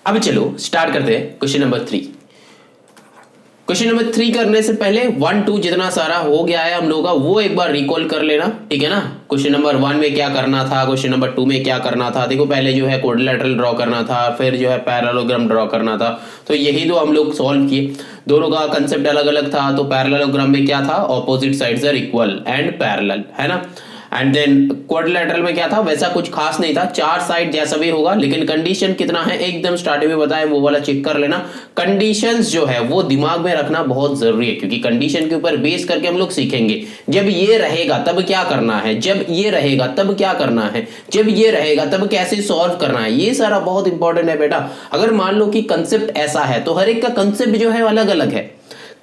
अब चलो स्टार्ट करते हैं क्वेश्चन नंबर 3। क्वेश्चन नंबर 3 करने से पहले 1 2 जितना सारा हो गया है हम लोगों का वो एक बार रिकॉल कर लेना, ठीक है ना। क्वेश्चन नंबर 1 में क्या करना था, क्वेश्चन नंबर 2 में क्या करना था। देखो पहले जो है क्वाड्रिलेटरल ड्रॉ करना था, फिर जो है पैरेललोग्राम ड्रॉ करना था। तो यही तो हम लोग सॉल्व किए। दोनों का कंसेप्ट अलग अलग था। तो पैरेललोग्राम में क्या था, opposite sides are equal and parallel, है ना। एंड देन क्वाड्रिलेटरल में क्या था, वैसा कुछ खास नहीं था, चार साइड जैसा भी होगा, लेकिन कंडीशन कितना है एकदम स्टार्टिंग में बताया वो वाला चेक कर लेना। कंडीशंस जो है वो दिमाग में रखना बहुत जरूरी है, क्योंकि कंडीशन के ऊपर बेस करके हम लोग सीखेंगे। जब ये रहेगा तब क्या करना है, जब ये रहेगा तब क्या करना है, जब ये रहेगा तब कैसे सॉल्व करना है, ये सारा बहुत इंपॉर्टेंट है बेटा। अगर मान लो कि कंसेप्ट ऐसा है तो हर एक का कंसेप्ट जो है अलग अलग है,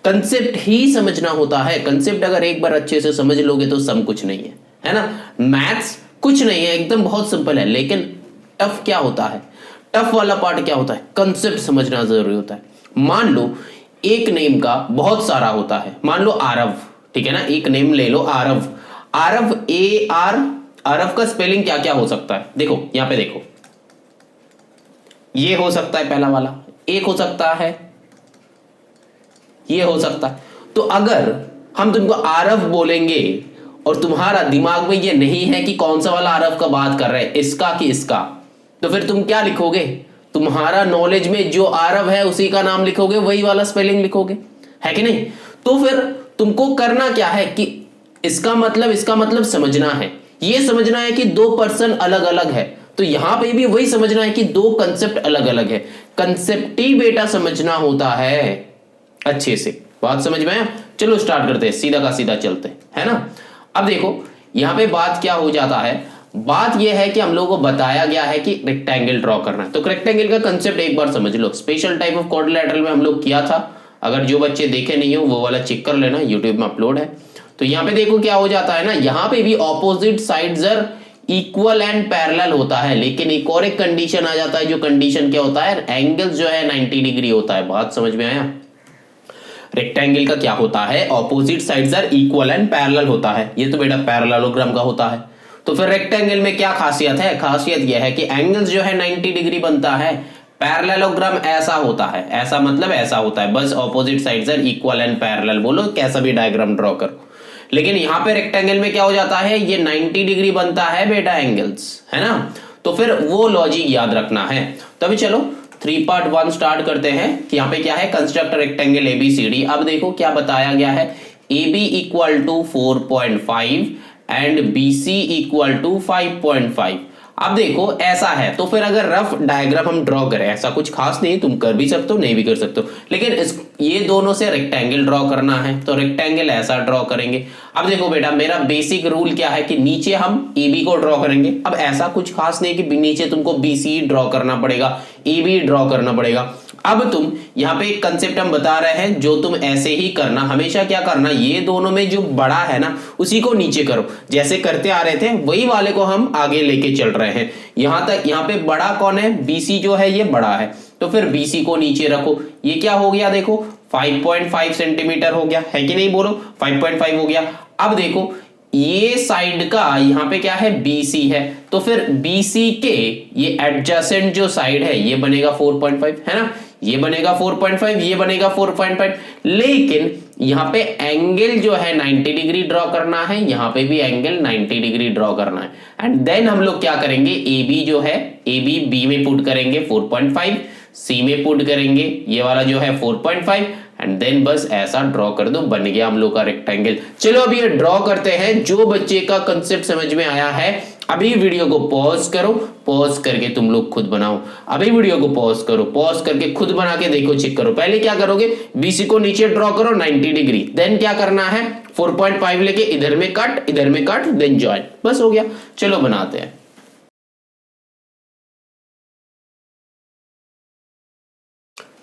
कंसेप्ट ही समझना होता है। कंसेप्ट अगर एक बार अच्छे से समझ लोगे तो सब कुछ नहीं है ना। मैथ्स कुछ नहीं है, एकदम बहुत सिंपल है, लेकिन टफ क्या होता है, टफ वाला पार्ट क्या होता है, कंसेप्ट समझना जरूरी होता है। मान लो एक नेम का बहुत सारा होता है, मान लो आरव, ठीक है ना, एक नेम ले लो आरव। आरव AR, आरव का स्पेलिंग क्या क्या हो सकता है, देखो यहां पे देखो, ये हो सकता है पहला वाला, एक हो सकता है, ये हो सकता है। तो अगर हम तुमको आरव बोलेंगे और तुम्हारा दिमाग में ये नहीं है कि कौन सा वाला आरव का बात कर रहे हैं, इसका कि इसका, तो फिर तुम क्या लिखोगे, तुम्हारा नॉलेज में जो आरव है उसी का नाम लिखोगे, वही वाला स्पेलिंग लिखोगे, है कि नहीं। तो फिर तुमको करना क्या है कि इसका मतलब समझना है, ये समझना है कि दो पर्सन अलग अलग है। तो यहां पे भी वही समझना है कि दो कंसेप्ट अलग अलग है। कंसेप्ट ही बेटा समझना होता है अच्छे से, बात समझ में आया। चलो स्टार्ट करते हैं, सीधा का सीधा चलते हैं, है ना। अब देखो यहां पे बात क्या हो जाता है, बात यह है कि हम लोगों को बताया गया है कि रेक्टेंगल ड्रॉ करना है। तो रेक्टेंगल का कंसेप्ट एक बार समझ लो, स्पेशल टाइप ऑफ क्वाड्रिलेटरल में हम लोग किया था। अगर जो बच्चे देखे नहीं हो वो वाला चेक कर लेना, यूट्यूब में अपलोड है। तो यहाँ पे देखो क्या हो जाता है ना, यहाँ पे भी opposite sides are equal and parallel होता है, लेकिन एक और एक कंडीशन आ जाता है। जो कंडीशन क्या होता है, एंगल जो है 90 डिग्री होता है। बात समझ में आया। रेक्टेंगल का क्या होता है, opposite sides are equal and parallel होता है। ये तो बेटा पैरेललोग्राम का होता है। तो फिर रेक्टेंगल में क्या खासियत है, खासियत यह है कि एंगल्स जो है 90 डिग्री बनता है। पैरेललोग्राम ऐसा होता है, ऐसा मतलब ऐसा होता है, बस opposite sides are equal and parallel, बोलो कैसा भी डायग्राम ड्रॉ करो। लेकिन यहां पे रेक्टेंगल में क्या हो जाता है, ये 90 डिग्री बनता है बेटा एंगल्स, है ना। तो फिर वो लॉजिक याद रखना है। तभी चलो 3 पार्ट 1 स्टार्ट करते हैं कि यहाँ पे क्या है, कंस्ट्रक्ट रेक्टेंगल ABCD। अब देखो क्या बताया गया है, AB equal to 4.5 and BC equal to 5.5। अब देखो ऐसा है, तो फिर अगर रफ डायग्राम हम ड्रॉ करें, ऐसा कुछ खास नहीं, तुम कर भी सकते हो नहीं भी कर सकते हो, लेकिन ये दोनों से रेक्टेंगल ड्रॉ करना है तो रेक्टेंगल ऐसा ड्रॉ करेंगे। अब देखो बेटा मेरा बेसिक रूल क्या है कि नीचे हम AB को ड्रॉ करेंगे। अब ऐसा कुछ खास नहीं कि नीचे तुमको BC ड्रॉ करना पड़ेगा, AB ड्रॉ करना पड़ेगा। अब तुम यहाँ पे एक कंसेप्ट हम बता रहे हैं, जो तुम ऐसे ही करना, हमेशा क्या करना, ये दोनों में जो बड़ा है ना उसी को नीचे करो, जैसे करते आ रहे थे वही वाले को हम आगे लेके चल रहे हैं। यहां तक यहाँ पे बड़ा कौन है, BC जो है ये बड़ा है, तो फिर BC को नीचे रखो। ये क्या हो गया देखो 5.5 सेंटीमीटर हो गया, है कि नहीं, बोलो 5.5 हो गया। अब देखो ये साइड का यहाँ पे क्या है, BC है, तो फिर BC के ये एडजेसेंट जो साइड है ये बनेगा 4.5, है ना, ये बनेगा 4.5, ये बनेगा 4.5। लेकिन यहाँ पे एंगल जो है 90 डिग्री ड्रॉ करना है, यहाँ पे भी एंगल 90 डिग्री ड्रॉ करना है। एंड देन हम लोग क्या करेंगे, AB जो है AB B में पुट करेंगे 4.5, C में पुट करेंगे ये वाला जो है 4.5, एंड देन बस ऐसा ड्रॉ कर दो, बन गया हम लोग का रेक्टेंगल। चलो अब ये ड्रॉ करते हैं। जो बच्चे का कंसेप्ट समझ में आया है अभी वीडियो को पॉज करो, पॉज करके तुम लोग खुद बनाओ। अभी वीडियो को पॉज करो, पॉज करके खुद बना के देखो, चेक करो। पहले क्या करोगे, BC को नीचे ड्रॉ करो 90 डिग्री, देन क्या करना है 4.5 लेके इधर में कट, इधर में कट, देन जॉइन, बस हो गया। चलो बनाते हैं।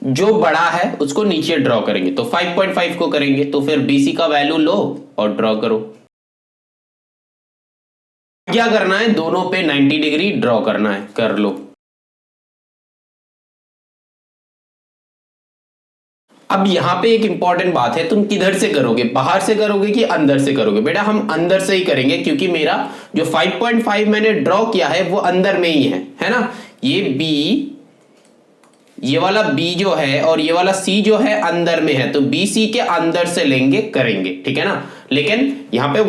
जो बड़ा है उसको नीचे ड्रॉ करेंगे, तो 5.5 को करेंगे, तो फिर BC का वैल्यू लो और ड्रॉ करो। क्या करना है, दोनों पे 90 डिग्री ड्रॉ करना है, कर लो। अब यहां पे एक इंपॉर्टेंट बात है, तुम किधर से करोगे, बाहर से करोगे कि अंदर से करोगे। बेटा हम अंदर से ही करेंगे, क्योंकि मेरा जो 5.5 मैंने ड्रॉ किया है वो अंदर में ही है ना। ये B ये वाला बी जो है और ये वाला सी जो है अंदर में है, तो बी सी के अंदर से लेंगे करेंगे, ठीक है ना। लेकिन यहाँ पे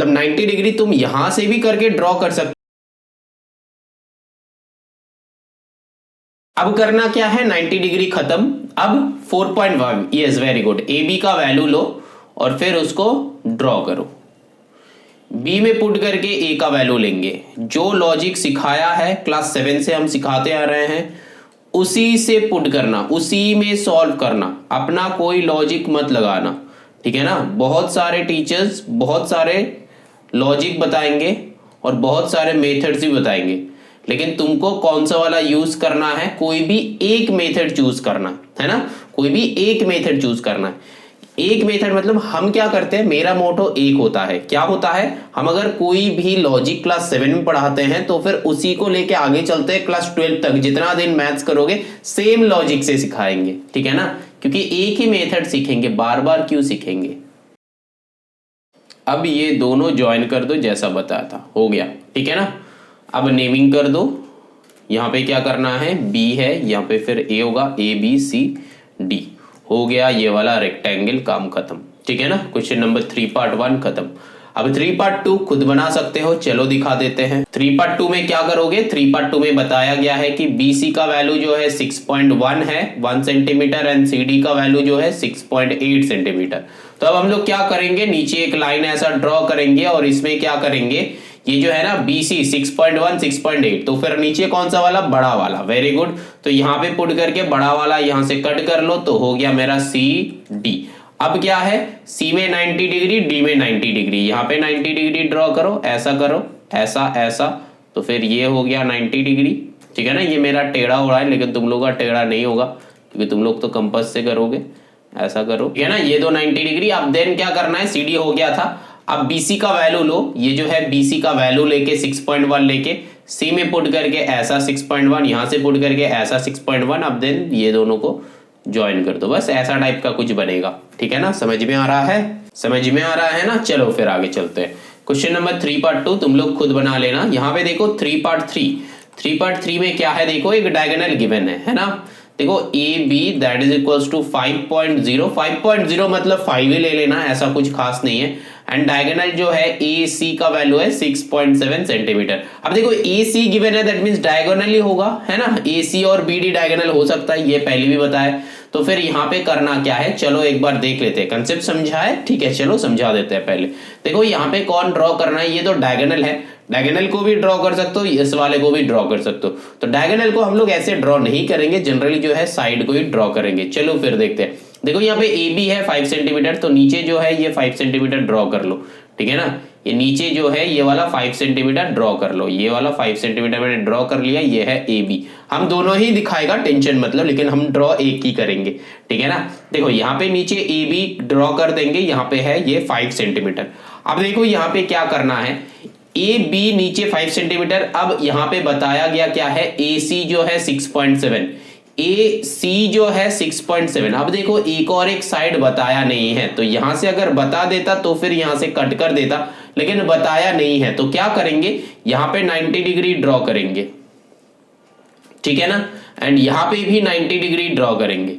90 डिग्री तुम यहां से भी करके ड्रॉ कर सकते। अब करना क्या है, 90 डिग्री खत्म। अब 4.1, yes very good, A B का वैल्यू लो और फिर उसको ड्रॉ करो। बी में पुट करके ए का वैल्यू लेंगे। जो लॉजिक सिखाया है क्लास 7 से हम सिखाते आ रहे हैं उसी से पुट करना, उसी में सॉल्व करना, अपना कोई लॉजिक मत लगाना, ठीक है ना। बहुत सारे टीचर्स बहुत सारे लॉजिक बताएंगे और बहुत सारे मेथड्स भी बताएंगे, लेकिन तुमको कौन सा वाला यूज करना है, कोई भी एक मेथड चूज करना है ना, कोई भी एक मेथड चूज करना है। एक मेथड मतलब हम क्या करते हैं, मेरा मोटो एक होता है, क्या होता है, हम अगर कोई भी लॉजिक क्लास 7 में पढ़ाते हैं तो फिर उसी को लेके आगे चलते हैं क्लास 12 तक। जितना दिन मैथ्स करोगे सेम लॉजिक से सिखाएंगे, ठीक है ना, क्योंकि एक ही मेथड सीखेंगे, बार बार क्यों सीखेंगे। अब ये दोनों ज्वाइन कर दो जैसा बताया था, हो गया, ठीक है ना। अब नेमिंग कर दो। यहाँ पे क्या करना है, बी है, यहाँ पे फिर ए होगा, ए बी सी डी, हो गया ये वाला रेक्टेंगल, काम खत्म, ठीक है ना। क्वेश्चन नंबर 3 पार्ट 1 खत्म। अब 3 पार्ट 2 खुद बना सकते हो, चलो दिखा देते हैं। 3 पार्ट 2 में क्या करोगे, 3 पार्ट 2 में बताया गया है कि BC का वैल्यू जो है 6.1 है 1 सेंटीमीटर एंड CD का वैल्यू जो है 6.8 सेंटीमीटर। तो अब हम लोग क्या करेंगे, नीचे एक लाइन ऐसा ड्रॉ करेंगे और इसमें क्या करेंगे, ये जो है ना BC 6.1 6.8, तो फिर नीचे कौन सा वाला, बड़ा वाला, वेरी गुड। तो यहाँ पे पुट करके बड़ा वाला यहाँ से कट कर लो, तो हो गया मेरा CD। अब क्या है, C में 90 डिग्री, D में 90 डिग्री, यहाँ पे 90 डिग्री ड्रॉ करो, ऐसा करो, ऐसा ऐसा, तो फिर ये हो गया 90 डिग्री, ठीक है ना। ये मेरा टेढ़ा हो रहा है लेकिन तुम लोग का टेढ़ा नहीं होगा क्योंकि तुम लोग तो कंपास से करोगे, ऐसा करो, ठीक है ना। ये दो 90 डिग्री। अब देन क्या करना है, CD हो गया था, अब BC का वैल्यू लो, ये जो है BC का वैल्यू लेके 6.1 लेके C में पुट करके ऐसा 6.1, यहां से पुट करके ऐसा 6.1, अब देन ये दोनों को ज्वाइन कर दो, बस ऐसा टाइप का कुछ बनेगा, ठीक है ना। समझ में आ रहा है, समझ में आ रहा है ना। चलो फिर आगे चलते हैं। क्वेश्चन नंबर 3 पार्ट 2 तुम लोग खुद बना लेना। यहाँ पे देखो 3 पार्ट 3 में क्या है, देखो एक डायगोनल गिवन है ना। देखो A B that is equals to 5.0 मतलब 5 ही ले लेना, ऐसा कुछ खास नहीं है। एंड डायगोनल जो है ए सी का वैल्यू है 6.7 सेंटीमीटर। अब देखो ए सी गिवन है, दैट मींस डायगोनल ही होगा, है ना। ए सी और बी डी डायगोनल हो सकता है, ये पहले भी बताया। तो फिर यहाँ पे करना क्या है, चलो एक बार देख लेते हैं, कंसेप्ट समझा है, ठीक है, चलो समझा देते हैं। पहले देखो यहाँ पे कौन ड्रॉ करना है, ये तो डायगोनल है, डायगोनल को भी ड्रॉ कर सकते हो, इस वाले को भी ड्रॉ कर सकते हो। तो डायगोनल को हम लोग ऐसे ड्रॉ नहीं करेंगे, जनरली जो है साइड को ही ड्रॉ करेंगे। चलो फिर देखते हैं। देखो यहाँ पे ए बी है 5 सेंटीमीटर, तो नीचे जो है ये 5 सेंटीमीटर ड्रॉ कर लो, ठीक है ना। ये नीचे जो है ये वाला 5 सेंटीमीटर ड्रॉ कर लो, ये वाला 5 सेंटीमीटर मैंने ड्रॉ कर लिया, ये है ए बी। हम दोनों ही दिखाएगा, टेंशन मतलब, लेकिन हम ड्रॉ एक ही करेंगे, ठीक है ना। देखो यहाँ पे नीचे ए बी ड्रॉ कर देंगे, यहाँ पे है ये 5 सेंटीमीटर। अब देखो यहाँ पे क्या करना है, ए बी नीचे 5 सेंटीमीटर। अब यहाँ पे बताया गया क्या है, ए सी जो है 6.7, ए सी जो है 6.7। अब देखो एक और एक साइड बताया नहीं है, तो यहां से अगर बता देता तो फिर यहां से कट कर देता, लेकिन बताया नहीं है, तो क्या करेंगे, यहां पे 90 डिग्री ड्रॉ करेंगे, ठीक है ना। एंड यहां पे भी 90 डिग्री ड्रॉ करेंगे।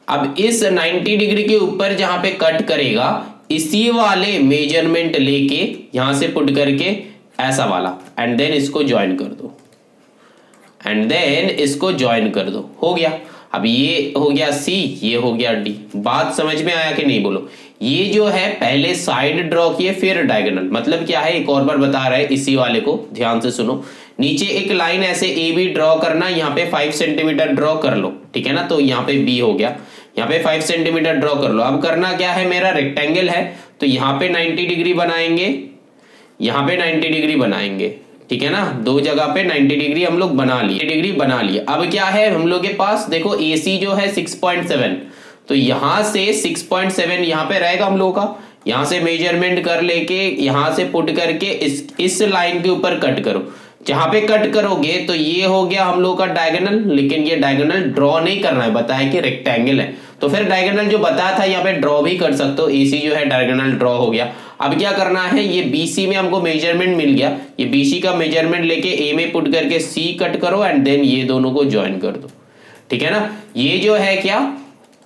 अब इस 90 डिग्री के ऊपर जहां पे कट करेगा, इसी वाले मेजरमेंट लेके यहां से पुट करके ऐसा वाला, एंड देन इसको ज्वाइन कर दो, एंड देन इसको ज्वाइन कर दो, हो गया। अब ये हो गया सी, ये हो गया डी। बात समझ में आया कि नहीं बोलो। ये जो है पहले साइड ड्रॉ किए फिर डायगोनल, मतलब क्या है, एक और बार बता रहा है, इसी वाले को ध्यान से सुनो। नीचे एक लाइन ऐसे ए बी ड्रॉ करना, यहाँ पे 5 सेंटीमीटर ड्रॉ कर लो, ठीक है ना। तो यहाँ पे बी हो गया, यहाँ पे 5 सेंटीमीटर ड्रॉ कर लो। अब करना क्या है, मेरा रेक्टेंगल है, तो यहाँ पे 90 डिग्री बनाएंगे, यहाँ पे 90 डिग्री बनाएंगे, ठीक है ना। दो जगह पे 90 डिग्री हम लोग बना लिए। अब क्या है हम लोग के पास, देखो ए सी जो है 6.7, तो यहां से 6.7 यहाँ पे रहेगा हम लोग का, यहां से मेजरमेंट कर लेके यहां से पुट करके इस लाइन के ऊपर कट करो। जहां पे कट करोगे तो ये हो गया हम लोग का डायगोनल, लेकिन ये डायगोनल ड्रॉ नहीं करना है, बताया कि रेक्टेंगल है, तो फिर डायगोनल जो बताया था यहाँ पे ड्रॉ भी कर सकते हो। एसी जो है डायगोनल ड्रॉ हो गया। अब क्या करना है, ये बीसी में हमको मेजरमेंट मिल गया, ये बीसी का मेजरमेंट लेके ए में पुट करके सी कट करो, एंड देन ये दोनों को ज्वाइन कर दो, ठीक है ना। ये जो है क्या,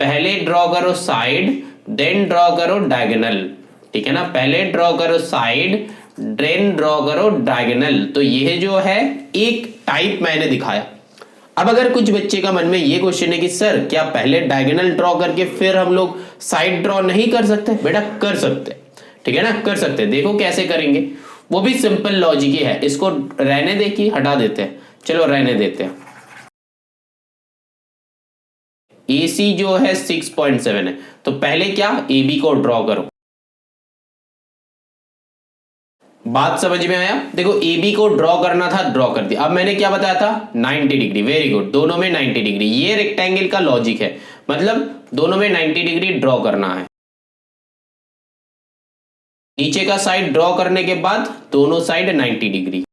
पहले ड्रॉ करो साइड देन ड्रॉ करो डायगोनल, ठीक है ना, पहले ड्रॉ करो साइड देन ड्रॉ करो डायगोनल। तो ये जो है एक टाइप मैंने दिखाया। अब अगर कुछ बच्चे का मन में ये क्वेश्चन है कि सर क्या पहले डायगोनल ड्रॉ करके फिर हम लोग साइड ड्रॉ नहीं कर सकते? बेटा कर सकते, ठीक है ना, कर सकते। देखो कैसे करेंगे, वो भी सिंपल लॉजिक ही है। इसको रहने दे कि हटा देते हैं? चलो रहने देते हैं। AC जो है 6.7 है, तो पहले क्या AB को ड्रॉ करो। बात समझ में आया? देखो AB को ड्रॉ करना था, ड्रॉ कर दिया। अब मैंने क्या बताया था? 90 डिग्री, वेरी गुड, दोनों में 90 डिग्री। ये रेक्टेंगल का लॉजिक है, मतलब दोनों में 90 डिग्री ड्रॉ करना है। नीचे का साइड ड्रॉ करने के बाद दोनों साइड 90 डिग्री।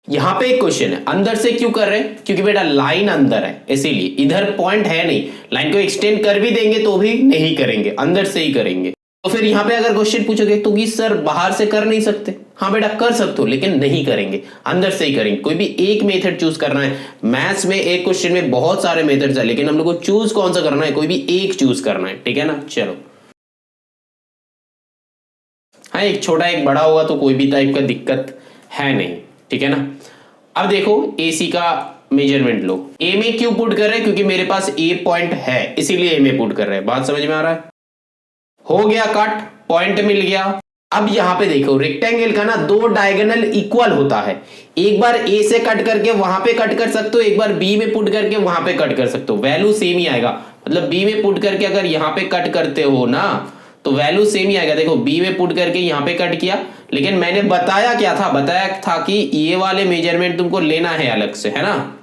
यहां पे एक क्वेश्चन है, अंदर से क्यों कर रहे हैं? क्योंकि बेटा लाइन अंदर है, इसीलिए। इधर पॉइंट है नहीं, लाइन को एक्सटेंड कर भी देंगे तो भी नहीं करेंगे, अंदर से ही करेंगे। तो फिर यहां पे अगर क्वेश्चन पूछोगे तो कि सर बाहर से कर नहीं सकते? हाँ बेटा कर सकते हो, लेकिन नहीं करेंगे, अंदर से ही करेंगे। कोई भी एक मेथड चूज करना है। मैथ्स में एक क्वेश्चन में बहुत सारे मेथड्स है, लेकिन हम लोग को चूज कौन सा करना है? कोई भी एक चूज करना है, ठीक है ना। चलो हाँ, एक छोटा एक बड़ा होगा तो कोई भी टाइप का दिक्कत है नहीं, ठीक है ना। अब देखो AC का मेजरमेंट लो। A में क्यों पुट कर रहे हैं? क्योंकि मेरे पास A पॉइंट है, इसीलिए A में पुट कर रहे हैं। बात समझ में आ रहा है? हो गया कट, पॉइंट मिल गया। अब यहां पे देखो रेक्टेंगल का ना दो डायगोनल इक्वल होता है। एक बार A से कट करके वहां पे कट कर सकते हो, एक बार B में पुट करके वहां पे कट कर सकते हो, वैल्यू सेम ही आएगा। मतलब B में पुट करके अगर यहां पे कट करते हो ना तो वैल्यू सेम ही आएगा। देखो B में पुट करके यहां पे कट किया, लेकिन मैंने बताया क्या था? बताया था कि ये वाले मेजरमेंट तुमको लेना है अलग से, है ना।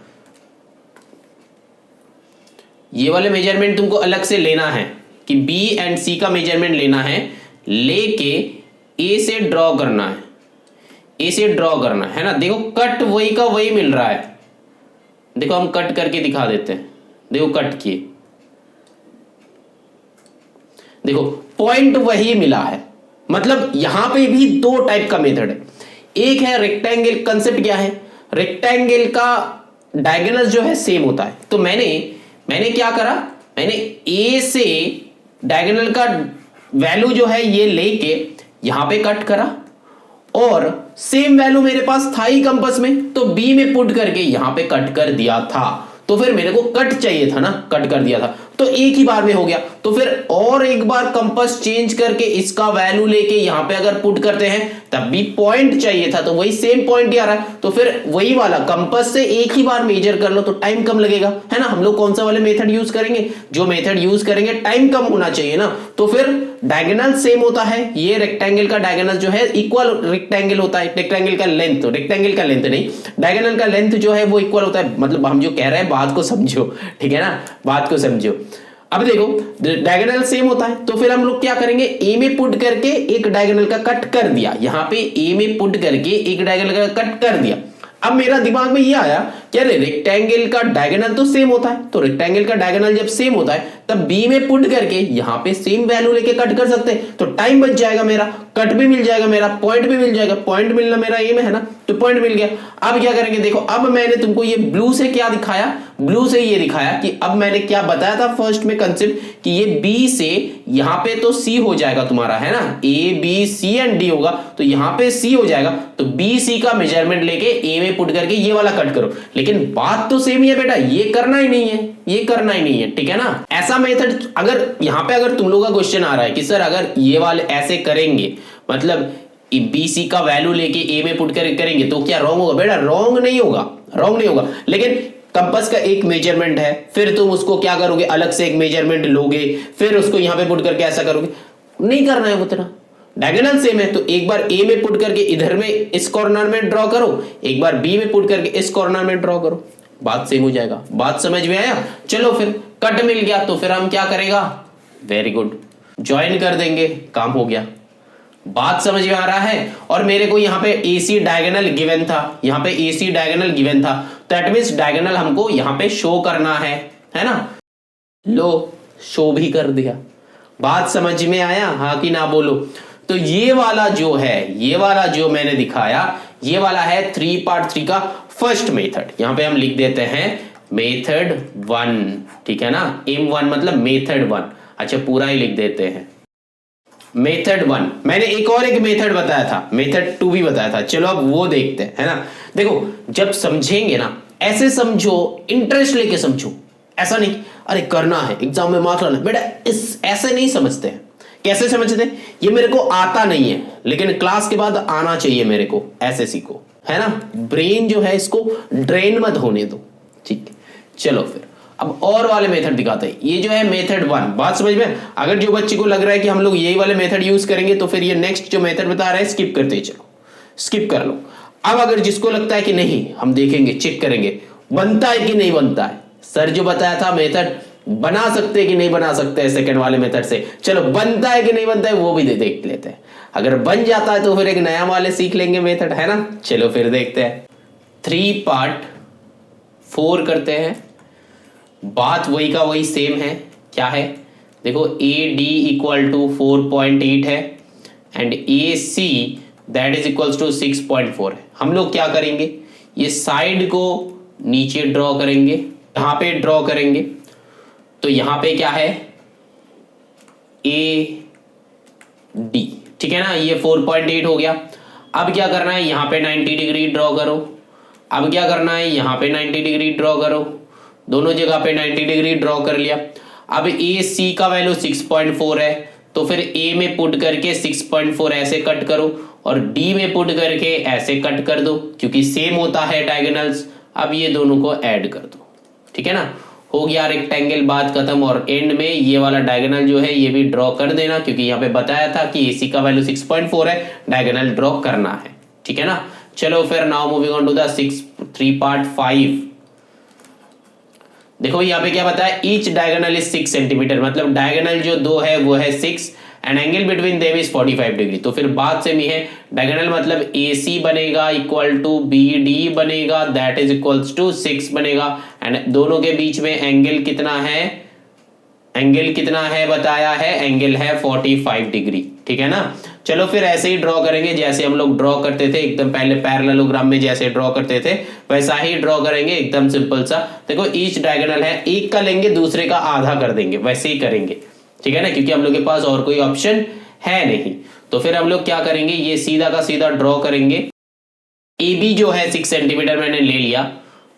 ये वाले मेजरमेंट तुमको अलग से लेना है कि B एंड C का मेजरमेंट लेना है, लेके A से ड्रॉ करना है, A से ड्रॉ करना है ना। देखो कट वही का वही मिल रहा है। देखो हम कट करके दिखा देते हैं। देखो कट किए, देखो पॉइंट वही मिला है। मतलब यहां पे भी दो टाइप का मेथड है। एक है रेक्टेंगल, कंसेप्ट क्या है? रेक्टेंगल का डायगोनल जो है सेम होता है। तो मैंने क्या करा? मैंने A से डायगोनल का वैल्यू जो है ये लेके यहां पे कट करा, और सेम वैल्यू मेरे पास था ही कंपास में, तो B में पुट करके यहां पे कट कर दिया था। तो फिर मेरे को कट चाहिए था ना, कट कर दिया था, तो एक ही बार में हो गया। तो फिर और एक बार कंपास चेंज करके इसका वैल्यू लेके यहां पे अगर पुट करते हैं तब भी पॉइंट चाहिए था, तो वही सेम पॉइंट ही आ रहा है। तो फिर वही वाला कंपास से एक ही बार मेजर कर लो तो टाइम कम लगेगा, है ना। हम लोग कौन सा वाले मेथड यूज करेंगे? जो मेथड यूज करेंगे टाइम कम होना चाहिए ना। तो फिर डायगोनल सेम होता है। ये रेक्टेंगल का डायगोनल जो है इक्वल रेक्टेंगल होता है। रेक्टेंगल का लेंथ, रेक्टेंगल का लेंथ नहीं, डायगोनल का लेंथ जो है वो इक्वल होता है। मतलब हम जो कह रहे हैं बात को समझो, ठीक है ना, बात को समझो। अब देखो डायगोनल सेम होता है, तो फिर हम लोग क्या करेंगे? A में पुट करके एक डायगोनल का कट कर दिया। यहां पे A में पुट करके एक डायगोनल का कट कर दिया। अब मेरा दिमाग में ये आया कि अरे रेक्टेंगल का डायगोनल तो सेम होता है, तो रेक्टेंगल का डायगोनल जब सेम होता है तब B में पुट करके यहां पे सेम वैल्यू लेके कट कर सकते हैं, तो टाइम बच जाएगा मेरा, कट भी मिल जाएगा मेरा, पॉइंट भी मिल जाएगा। पॉइंट मिलना मेरा एम है ना, तो पॉइंट मिल गया। अब क्या करेंगे? देखो अब मैंने तुमको ये ब्लू से क्या दिखाया? ब्लू से ये दिखाया कि अब मैंने क्या बताया था फर्स्ट में कंसेप्ट कि ये B से यहां पे तो C हो जाएगा तुम्हारा, है ना, A B C and D होगा, तो यहां पे C हो जाएगा। तो BC का मेजरमेंट लेके A में पुट करके ये वाला कट करो। लेकिन बात तो सेम ही है बेटा, ये करना ही नहीं है, ये करना ही नहीं है, ठीक है ना। ऐसा मेथड अगर यहां पे अगर तुम लोगों का क्वेश्चन आ रहा है कि सर अगर ये वाले ऐसे करेंगे, मतलब BC का वैल्यू लेके A में पुट कर करेंगे तो क्या रॉन्ग होगा? बेटा रॉन्ग नहीं होगा, रॉन्ग नहीं होगा। लेकिन कंपास का एक मेजरमेंट है, फिर तुम उसको क्या करोगे? अलग से एक मेजरमेंट लोगे, फिर उसको यहां पे पुट करके ऐसा करोगे, नहीं करना है उतना। डायगोनल सेम है, तो एक बार A में पुट करके इधर में इस कॉर्नर में ड्रॉ करो, एक बार B में पुट करके इस कॉर्नर में ड्रॉ करो, बात सेम हो जाएगा। बात समझ में आया? चलो फिर कट मिल गया, तो फिर हम क्या करेगा? वेरी गुड, ज्वाइन कर देंगे, काम हो गया। बात समझ में आ रहा है? और मेरे को यहाँ पे AC डायगोनल गिवन था, यहाँ पे AC डायगोनल गिवन था, दैट मींस डायगोनल हमको यहाँ पे शो करना है ना। लो शो भी कर दिया। बात समझ में आया? हाँ कि ना बोलो। तो ये वाला जो है, ये वाला जो मैंने दिखाया, ये वाला है 3 पार्ट 3 का फर्स्ट मेथड यहां पे हम लिख देते हैं मेथड 1, ठीक है ना, M1 मतलब मेथड 1। अच्छा पूरा ही लिख देते हैं मेथड 1। मैंने एक और एक मेथड बताया था, मेथड 2 भी बताया था, चलो अब वो देखते हैं, है ना। देखो जब समझेंगे ना ऐसे समझो, इंटरेस्ट लेके समझो, ऐसा नहीं अरे करना है एग्जाम में मार्क्स लाना बेटा, इस ऐसे नहीं समझते हैं। कैसे समझते हैं, ये मेरे को आता नहीं है लेकिन क्लास के बाद आना चाहिए मेरे को, ऐसे सीखो, है ना। ब्रेन जो है इसको ड्रेन मत होने दो, ठीक है। चलो फिर अब और वाले मेथड दिखाते हैं। ये जो है मेथड 1, बात समझ में। अगर जो बच्चे को लग रहा है कि हम लोग यही वाले मेथड यूज करेंगे तो फिर ये नेक्स्ट जो मेथड बता रहा है स्किप करते चलो, स्किप कर लो। अब अगर जिसको लगता है कि नहीं हम देखेंगे चेक करेंगे बनता है कि नहीं बनता है, सर जो बताया था मेथड बना सकते कि नहीं बना सकते सेकंड वाले मेथड से, चलो बनता है कि नहीं बनता है वो भी देख लेते हैं। अगर बन जाता है तो फिर एक नया वाले सीख लेंगे मेथड, है ना। चलो फिर देखते हैं 3 पार्ट 4 करते हैं। बात वही का वही सेम है, क्या है देखो AD इक्वल टू 4.8 है and AC that is equals to 6.4 है। हम लोग क्या करेंगे, ये साइड को नीचे ड्रॉ करेंगे, यहां पे ड्रॉ करेंगे तो यहां पे क्या है AD, ठीक है ना, ये 4.8 हो गया। अब क्या करना है, यहां पे 90 डिग्री ड्रॉ करो। अब क्या करना है, यहां पे 90 डिग्री ड्रॉ करो, दोनों जगह पे 90 डिग्री ड्रॉ कर लिया। अब AC का वैल्यू 6.4 है तो फिर A में पुट करके 6.4 ऐसे कट करो और D में पुट करके ऐसे कट कर दो क्योंकि सेम होता है डायगोनल्स। अब ये दोनों को ऐड कर दो, ठीक है ना, हो गया रेक्टेंगल, बात खत्म। और एंड में ये वाला डायगोनल जो है ये भी ड्रॉ कर देना क्योंकि यहाँ पे बताया था कि AC का वैल्यू 6.4 है, डायगोनल ड्रॉ करना है, ठीक है ना। चलो फिर now moving on to the 3 part 5। देखो यहाँ पे क्या बताया, ईच डायगोनल इज 6 सेंटीमीटर, मतलब डायगोनल जो दो है वो है 6 and angle between them is 45 degree. तो फिर बात सेम ही है, डायगोनल मतलब AC बनेगा इक्वल टू BD बनेगा दैट इज इक्वल्स टू 6 बनेगा एंड दोनों के बीच में एंगल कितना है, एंगल कितना है बताया है, एंगल है 45 डिग्री, ठीक है ना। चलो फिर ऐसे ही ड्रॉ करेंगे जैसे हम लोग ड्रॉ करते थे एकदम पहले पैरेललोग्राम में जैसे ड्रॉ करते थे वैसा ही ड्रॉ करेंगे, एकदम सिंपल सा। देखो ईच डायगोनल है, एक का लेंगे दूसरे का आधा कर देंगे, वैसे ही करेंगे, ठीक है ना, क्योंकि हम लोग के पास और कोई ऑप्शन है नहीं। तो फिर हम लोग क्या करेंगे, ये सीधा का सीधा ड्रॉ करेंगे। AB जो है 6 सेंटीमीटर मैंने ले लिया।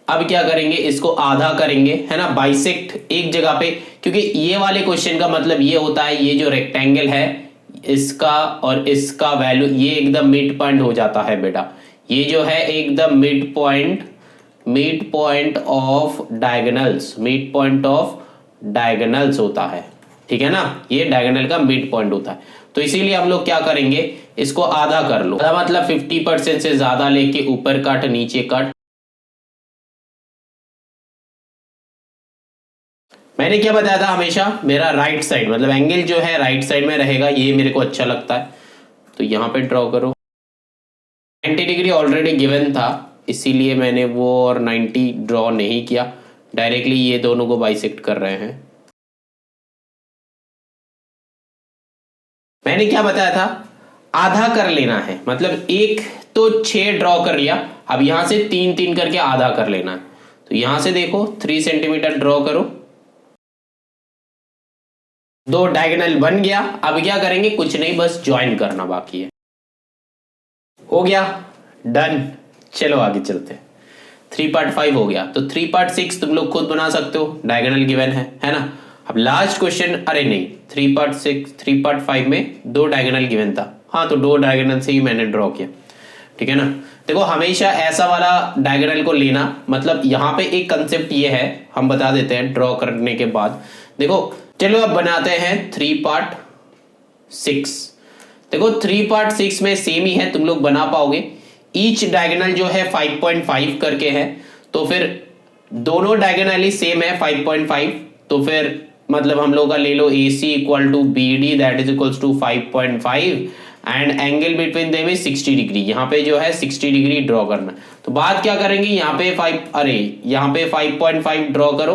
अब क्या करेंगे, इसको आधा करेंगे, है ना, बाइसेक्ट एक जगह पे, क्योंकि ये वाले क्वेश्चन का मतलब ये होता है ये जो रेक्टेंगल है इसका और इसका वैल्यू ये एकदम मिड पॉइंट हो जाता है बेटा, ये जो है एकदम mid point of diagonals, mid point of diagonals होता है, ठीक है ना, ये डायगोनल का मिड पॉइंट होता है। तो इसीलिए हम लोग क्या करेंगे, इसको आधा कर लो, आधा मतलब 50% से ज्यादा लेके ऊपर काट नीचे काट। मैंने क्या बताया था, हमेशा मेरा राइट साइड मतलब एंगल जो है राइट साइड में रहेगा, ये मेरे को अच्छा लगता है तो यहां पे ड्रॉ करो। 90 डिग्री ऑलरेडी गिवन था इसीलिए मैंने वो और 90 ड्रॉ नहीं किया, डायरेक्टली ये दोनों को बाइसेक्ट कर रहे हैं। मैंने क्या बताया था, आधा कर लेना है, मतलब एक तो 6 ड्रॉ कर लिया, अब यहां से 3 करके आधा कर लेना है। तो यहां से देखो 3 सेंटीमीटर ड्रॉ करो, 2 डायगोनल बन गया। अब क्या करेंगे, कुछ नहीं बस ज्वाइन करना बाकी है, हो गया डन। चलो आगे चलते हैं, 3 पार्ट 5 हो गया। तो 3 पार्ट 6 तुम लोग खुद बना सकते हो, डायगोनल गिवन है ना। अब लास्ट क्वेश्चन, अरे नहीं 3 पार्ट 6 3 पार्ट 5 में 2 डायगोनल गिवन था, हाँ तो 2 डायगोनल से ही मैंने ड्रॉ किया, ठीक है ना। देखो हमेशा ऐसा वाला डायगोनल को लेना, मतलब यहाँ पे एक कंसेप्ट ये है, हम बता देते हैं ड्रॉ करने के बाद। देखो चलो अब बनाते हैं 3 पार्ट 6। देखो 3 पार्ट 6 में सेम ही है, तुम लोग बना पाओगे। ईच डायगोनल जो है 5.5 करके है, तो फिर दोनों डायगोनल ही सेम है 5.5, तो फिर मतलब हम लोग का ले लो AC equal to BD that is equals to 5.5 and angle between them is 60 degree. यहाँ पे जो है 60 डिग्री ड्रॉ करना। तो बात क्या करेंगे, यहाँ पे 5.5 ड्रॉ करो,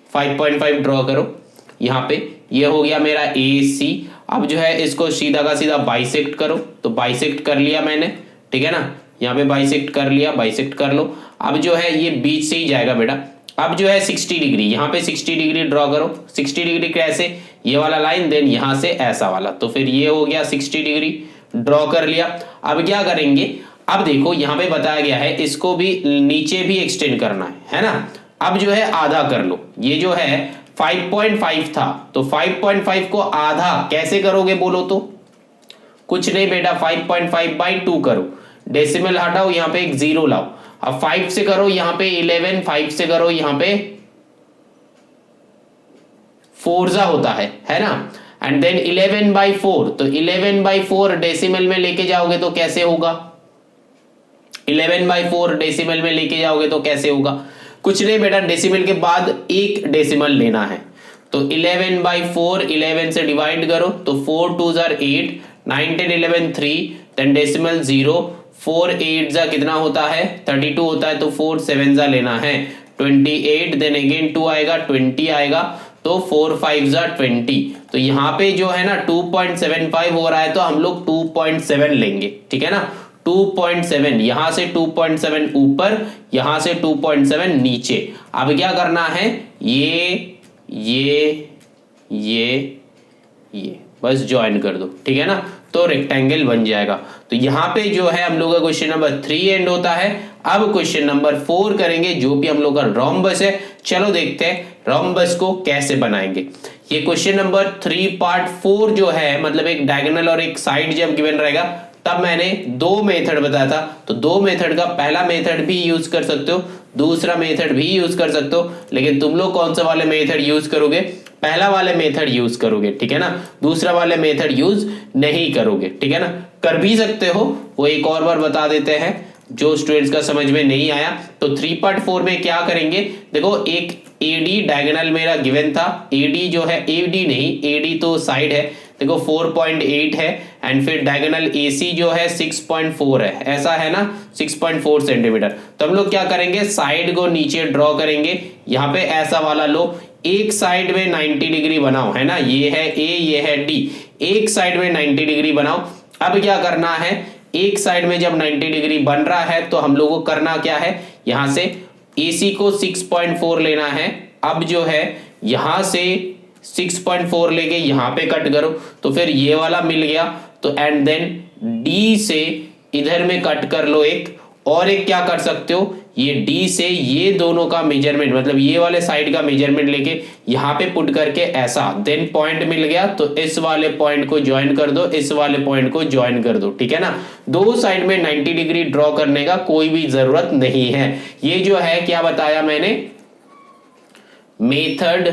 5.5 ड्रॉ करो, यहाँ पे ये हो गया मेरा AC। अब जो है इसको सीधा का सीधा बाइसेक्ट करो, तो बाइसेक्ट कर लिया मैंने, ठीक है ना, यहाँ पे बाइसेक्ट कर लिया, बाइसेक्ट कर लो। अब जो है ये बीच से ही जाएगा बेटा। अब जो है 60 डिग्री, यहाँ पे 60 डिग्री ड्रॉ करो। 60 डिग्री कैसे, ये वाला लाइन, देन यहाँ से ऐसा वाला, तो फिर ये हो गया 60 डिग्री ड्रॉ कर लिया। अब क्या करेंगे, अब देखो यहाँ पे बताया गया है इसको भी नीचे भी एक्सटेंड करना है ना। अब जो है आधा कर लो, ये जो है 5.5 था, तो 5.5 को आधा कैसे करोगे बोलो तो? कुछ नहीं बेटा, 5.5/2 करो, डेसिमल हटाओ, यहाँ पे एक 0 लाओ। अब 5 से करो यहाँ पे 11, 5 से करो यहाँ पे 4 होता है ना। एंड देन 11/4, तो 11/4 डेसिमल में लेके जाओगे तो कैसे होगा? 11/4 डेसिमल में लेके जाओगे तो कैसे होगा? कुछ नहीं बेटा, डेसिमल के बाद एक डेसिमल लेना है, तो 11/4 11 से डिवाइड करो, तो 4 2 जार 8, 9 10 11 3, देन डेसिमल 0, 4 8 जा कितना होता है 32 होता है, तो 4 7 जा लेना है 28, देन अगेन 2 आएगा 20 आएगा, तो 4 5 जा 20। तो यहाँ पे जो है ना 2.75 हो रहा है, तो हम लोग 2.7 लेंगे, ठीक है ना। 2.7, यहां से 2.7 ऊपर, यहां से 2.7 नीचे। अब क्या करना है, ये बस ज्वाइन कर दो, ठीक है ना, तो रेक्टेंगल बन जाएगा। तो यहाँ पे जो है हम लोग का क्वेश्चन नंबर 3 एंड होता है। अब क्वेश्चन नंबर 4 करेंगे, जो भी हम लोग का रोम्बस है। चलो देखते हैं रोम्बस को कैसे बनाएंगे। ये क्वेश्चन नंबर 3 पार्ट 4 जो है, मतलब एक डायगोनल और एक साइड जब गिवन रहेगा, तब मैंने 2 मेथड बताया था। तो 2 मेथड का पहला मेथड भी यूज कर सकते हो, दूसरा मेथड भी यूज कर सकते हो, लेकिन तुम लोग कौन सा वाले मेथड यूज करोगे? पहला वाले मेथड यूज करोगे, ठीक है ना, दूसरा वाले मेथड यूज नहीं करोगे, ठीक है ना। कर भी सकते हो, वो एक और बार बता देते हैं जो स्टूडेंट्स का समझ में नहीं आया। तो 3 पार्ट 4 में क्या करेंगे, देखो एक एडी डायगोनल मेरा गिवन था, एडी जो है, एडी नहीं, एडी तो साइड है, देखो 4.8 है, एंड फिर डायगोनल एसी जो है 6.4 है, ऐसा है ना, 6.4 सेंटीमीटर। तो हम लोग क्या करेंगे, साइड को नीचे ड्रॉ करेंगे, यहाँ पे ऐसा वाला लो, एक साइड में 90 डिग्री बनाओ, है ना, ये है ए, ये है डी, एक साइड में 90 डिग्री बनाओ। अब क्या करना है, एक साइड में जब 90 डिग्री बन रहा है, तो हम लोगों को करना क्या है, यहां से AC को 6.4 लेना है। अब जो है यहां से 6.4 लेके यहां पे कट करो, तो फिर ये वाला मिल गया। तो एंड देन D से इधर में कट कर लो एक, और एक क्या कर सकते हो, ये D से ये दोनों का मेजरमेंट, मतलब ये वाले साइड का मेजरमेंट लेके यहाँ पे पुट करके ऐसा, देन पॉइंट मिल गया, तो इस वाले पॉइंट को ज्वाइन कर दो, इस वाले पॉइंट को ज्वाइन कर दो, ठीक है ना। दो साइड में 90 डिग्री ड्रॉ करने का कोई भी जरूरत नहीं है। ये जो है क्या बताया मैंने, मेथड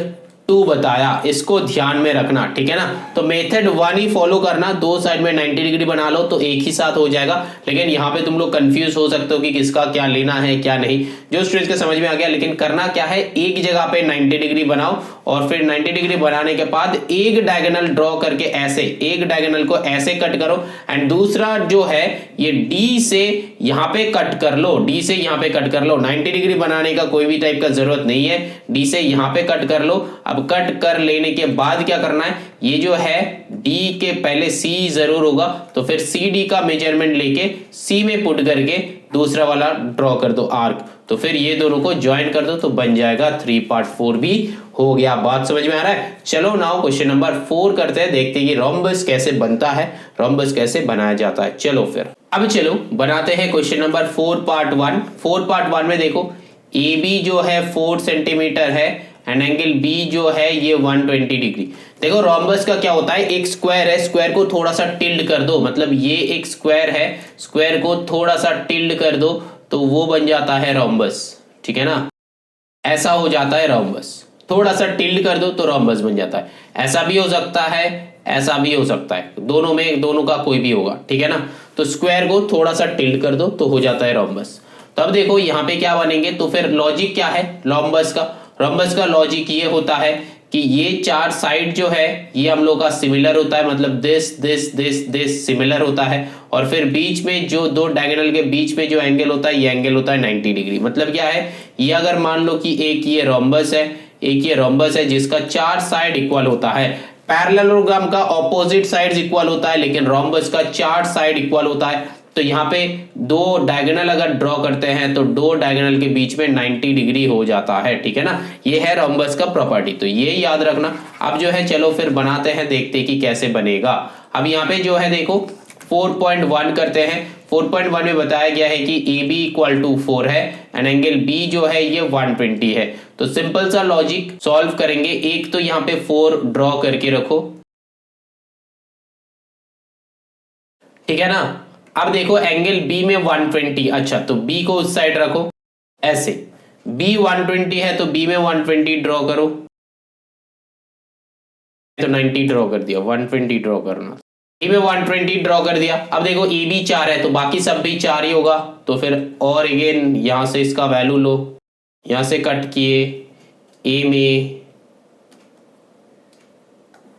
2 बताया, इसको ध्यान में रखना, ठीक है ना। तो मेथड 1 ही फॉलो करना, दो साइड में 90 डिग्री बना लो तो एक ही साथ हो जाएगा। लेकिन यहाँ पे तुम लोग कंफ्यूज हो सकते हो कि किसका क्या लेना है क्या नहीं, जो स्टूडेंट्स के समझ में आ गया। लेकिन करना क्या है, एक जगह पे 90 डिग्री बनाओ, और फिर 90 डिग्री बनाने के बाद एक डायगोनल ड्रॉ करके ऐसे, एक डायगोनल को ऐसे कट करो, एंड दूसरा जो है ये डी से यहाँ पे कट कर लो, डी से यहाँ पे कट कर लो। 90 डिग्री बनाने का कोई भी टाइप का जरूरत नहीं है, डी से यहाँ पे कट कर लो। अब कट कर लेने के बाद क्या करना है, ये जो है D के पहले C जरूर होगा, तो फिर CD का मेजरमेंट लेके C में पुट करके दूसरा वाला ड्रॉ कर दो आर्क, तो फिर ये दोनों को ज्वाइन कर दो, तो बन जाएगा 3 पार्ट 4 भी हो गया। बात समझ में आ रहा है। चलो नाउ क्वेश्चन नंबर 4 करते हैं, देखते हैं कि रोम्बस कैसे बनता है, रोम्बस कैसे बनाया जाता है। चलो फिर अब चलो बनाते हैं क्वेश्चन नंबर 4 पार्ट 1। 4 पार्ट 1 में देखो AB जो है 4 सेंटीमीटर है, एंड एंगल B जो है ये 120 डिग्री। देखो रोम्बस का क्या होता है, एक स्क्वायर है, स्क्वायर को थोड़ा सा टिल्ड कर दो, मतलब ये एक स्क्वायर है, स्क्वायर को थोड़ा सा टिल्ड कर दो तो वो बन जाता है रोम्बस, ठीक है ना। ऐसा हो जाता है रोम्बस, थोड़ा सा टिल्ड कर दो तो रोम्बस बन जाता है। ऐसा भी हो सकता है, ऐसा भी हो सकता है, दोनों में दोनों का कोई भी होगा, ठीक है ना। तो स्क्वायर को थोड़ा सा टिल्ड कर दो तो हो जाता है रोम्बस। तब देखो यहाँ पे क्या बनेंगे, तो फिर लॉजिक क्या है रोम्बस का, रोम्बस का लॉजिक ये होता है कि ये चार साइड जो है ये हम लोग का सिमिलर होता है, मतलब this this this this similar होता है, और फिर बीच में जो दो डायगोनल के बीच में जो एंगल होता है ये एंगल होता है 90 डिग्री। मतलब क्या है, ये अगर मान लो कि एक ये रोम्बस है, एक ये रोम्बस है जिसका चार साइड इक्वल होता है, पैरेललोग्राम का ऑपोजिट साइड्स इक्वल होता है, लेकिन रोम्बस का चार साइड इक्वल होता है। तो यहाँ पे दो डायगोनल अगर ड्रॉ करते हैं तो दो डायगोनल के बीच में 90 डिग्री हो जाता है, ठीक है ना। ये है रोम्बस का प्रॉपर्टी, तो ये याद रखना। अब जो है चलो फिर बनाते हैं, देखते हैं कि कैसे बनेगा। अब यहाँ पे जो है देखो 4.1 करते हैं। 4.1 में बताया गया है कि ए बी इक्वल टू 4 है एंड एंगल बी जो है ये 120 है। तो सिंपल सा लॉजिक सॉल्व करेंगे। एक तो यहाँ पे 4 ड्रॉ करके रखो, ठीक है ना। अब देखो एंगल बी में 120, अच्छा तो बी को उस साइड रखो ऐसे। बी 120 है तो बी में 120 ड्रॉ करो, तो 90 ड्रॉ कर दिया, 120 ड्रॉ करना। ए में 120 ड्रॉ कर दिया। अब देखो ए बी 4 है तो बाकी सब भी 4 ही होगा, तो फिर और अगेन यहां से इसका वैल्यू लो, यहां से कट किए ए में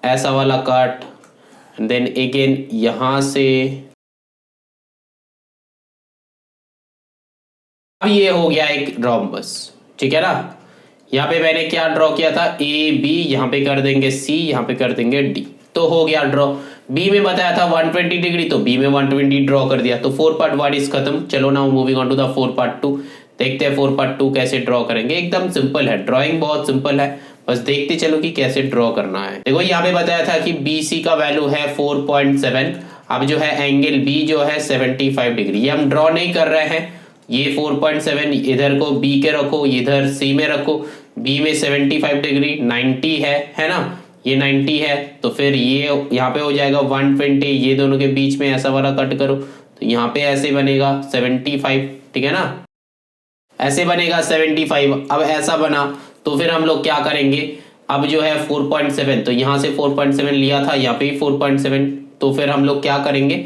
ऐसा वाला कट, देन अगेन यहां से। अब ये हो गया एक रोम्बस, ठीक है ना। यहाँ पे मैंने क्या ड्रॉ किया था, ए बी, यहाँ पे कर देंगे सी, यहाँ पे कर देंगे डी, तो हो गया ड्रॉ। बी में बताया था 120 डिग्री, तो बी में 120 ड्रॉ कर दिया, तो 4 पार्ट 1 इज खत्म। चलो ना moving on to the 4 part 2, देखते हैं 4 पार्ट 2 कैसे ड्रॉ करेंगे। एकदम सिंपल है, ड्रॉइंग बहुत सिंपल है, बस देखते चलो कि कैसे ड्रॉ करना है। देखो यहाँ पे बताया था कि बी सी का वैल्यू है 4.7। अब जो है एंगल बी जो है 75 डिग्री, ये हम ड्रॉ नहीं कर रहे हैं। ये 4.7 इधर को बी के रखो, इधर सी में रखो। बी में 75 डिग्री 90 है ना, ये 90 है, तो फिर ये यहाँ पे हो जाएगा 120। ये दोनों के बीच में ऐसा वाला कट करो, तो यहाँ पे ऐसे बनेगा 75, ठीक है ना, ऐसे बनेगा 75। अब ऐसा बना तो फिर हम लोग क्या करेंगे, अब जो है 4.7, तो यहाँ से 4.7 लिया था, यहाँ पे 4.7, तो फिर हम लोग क्या करेंगे,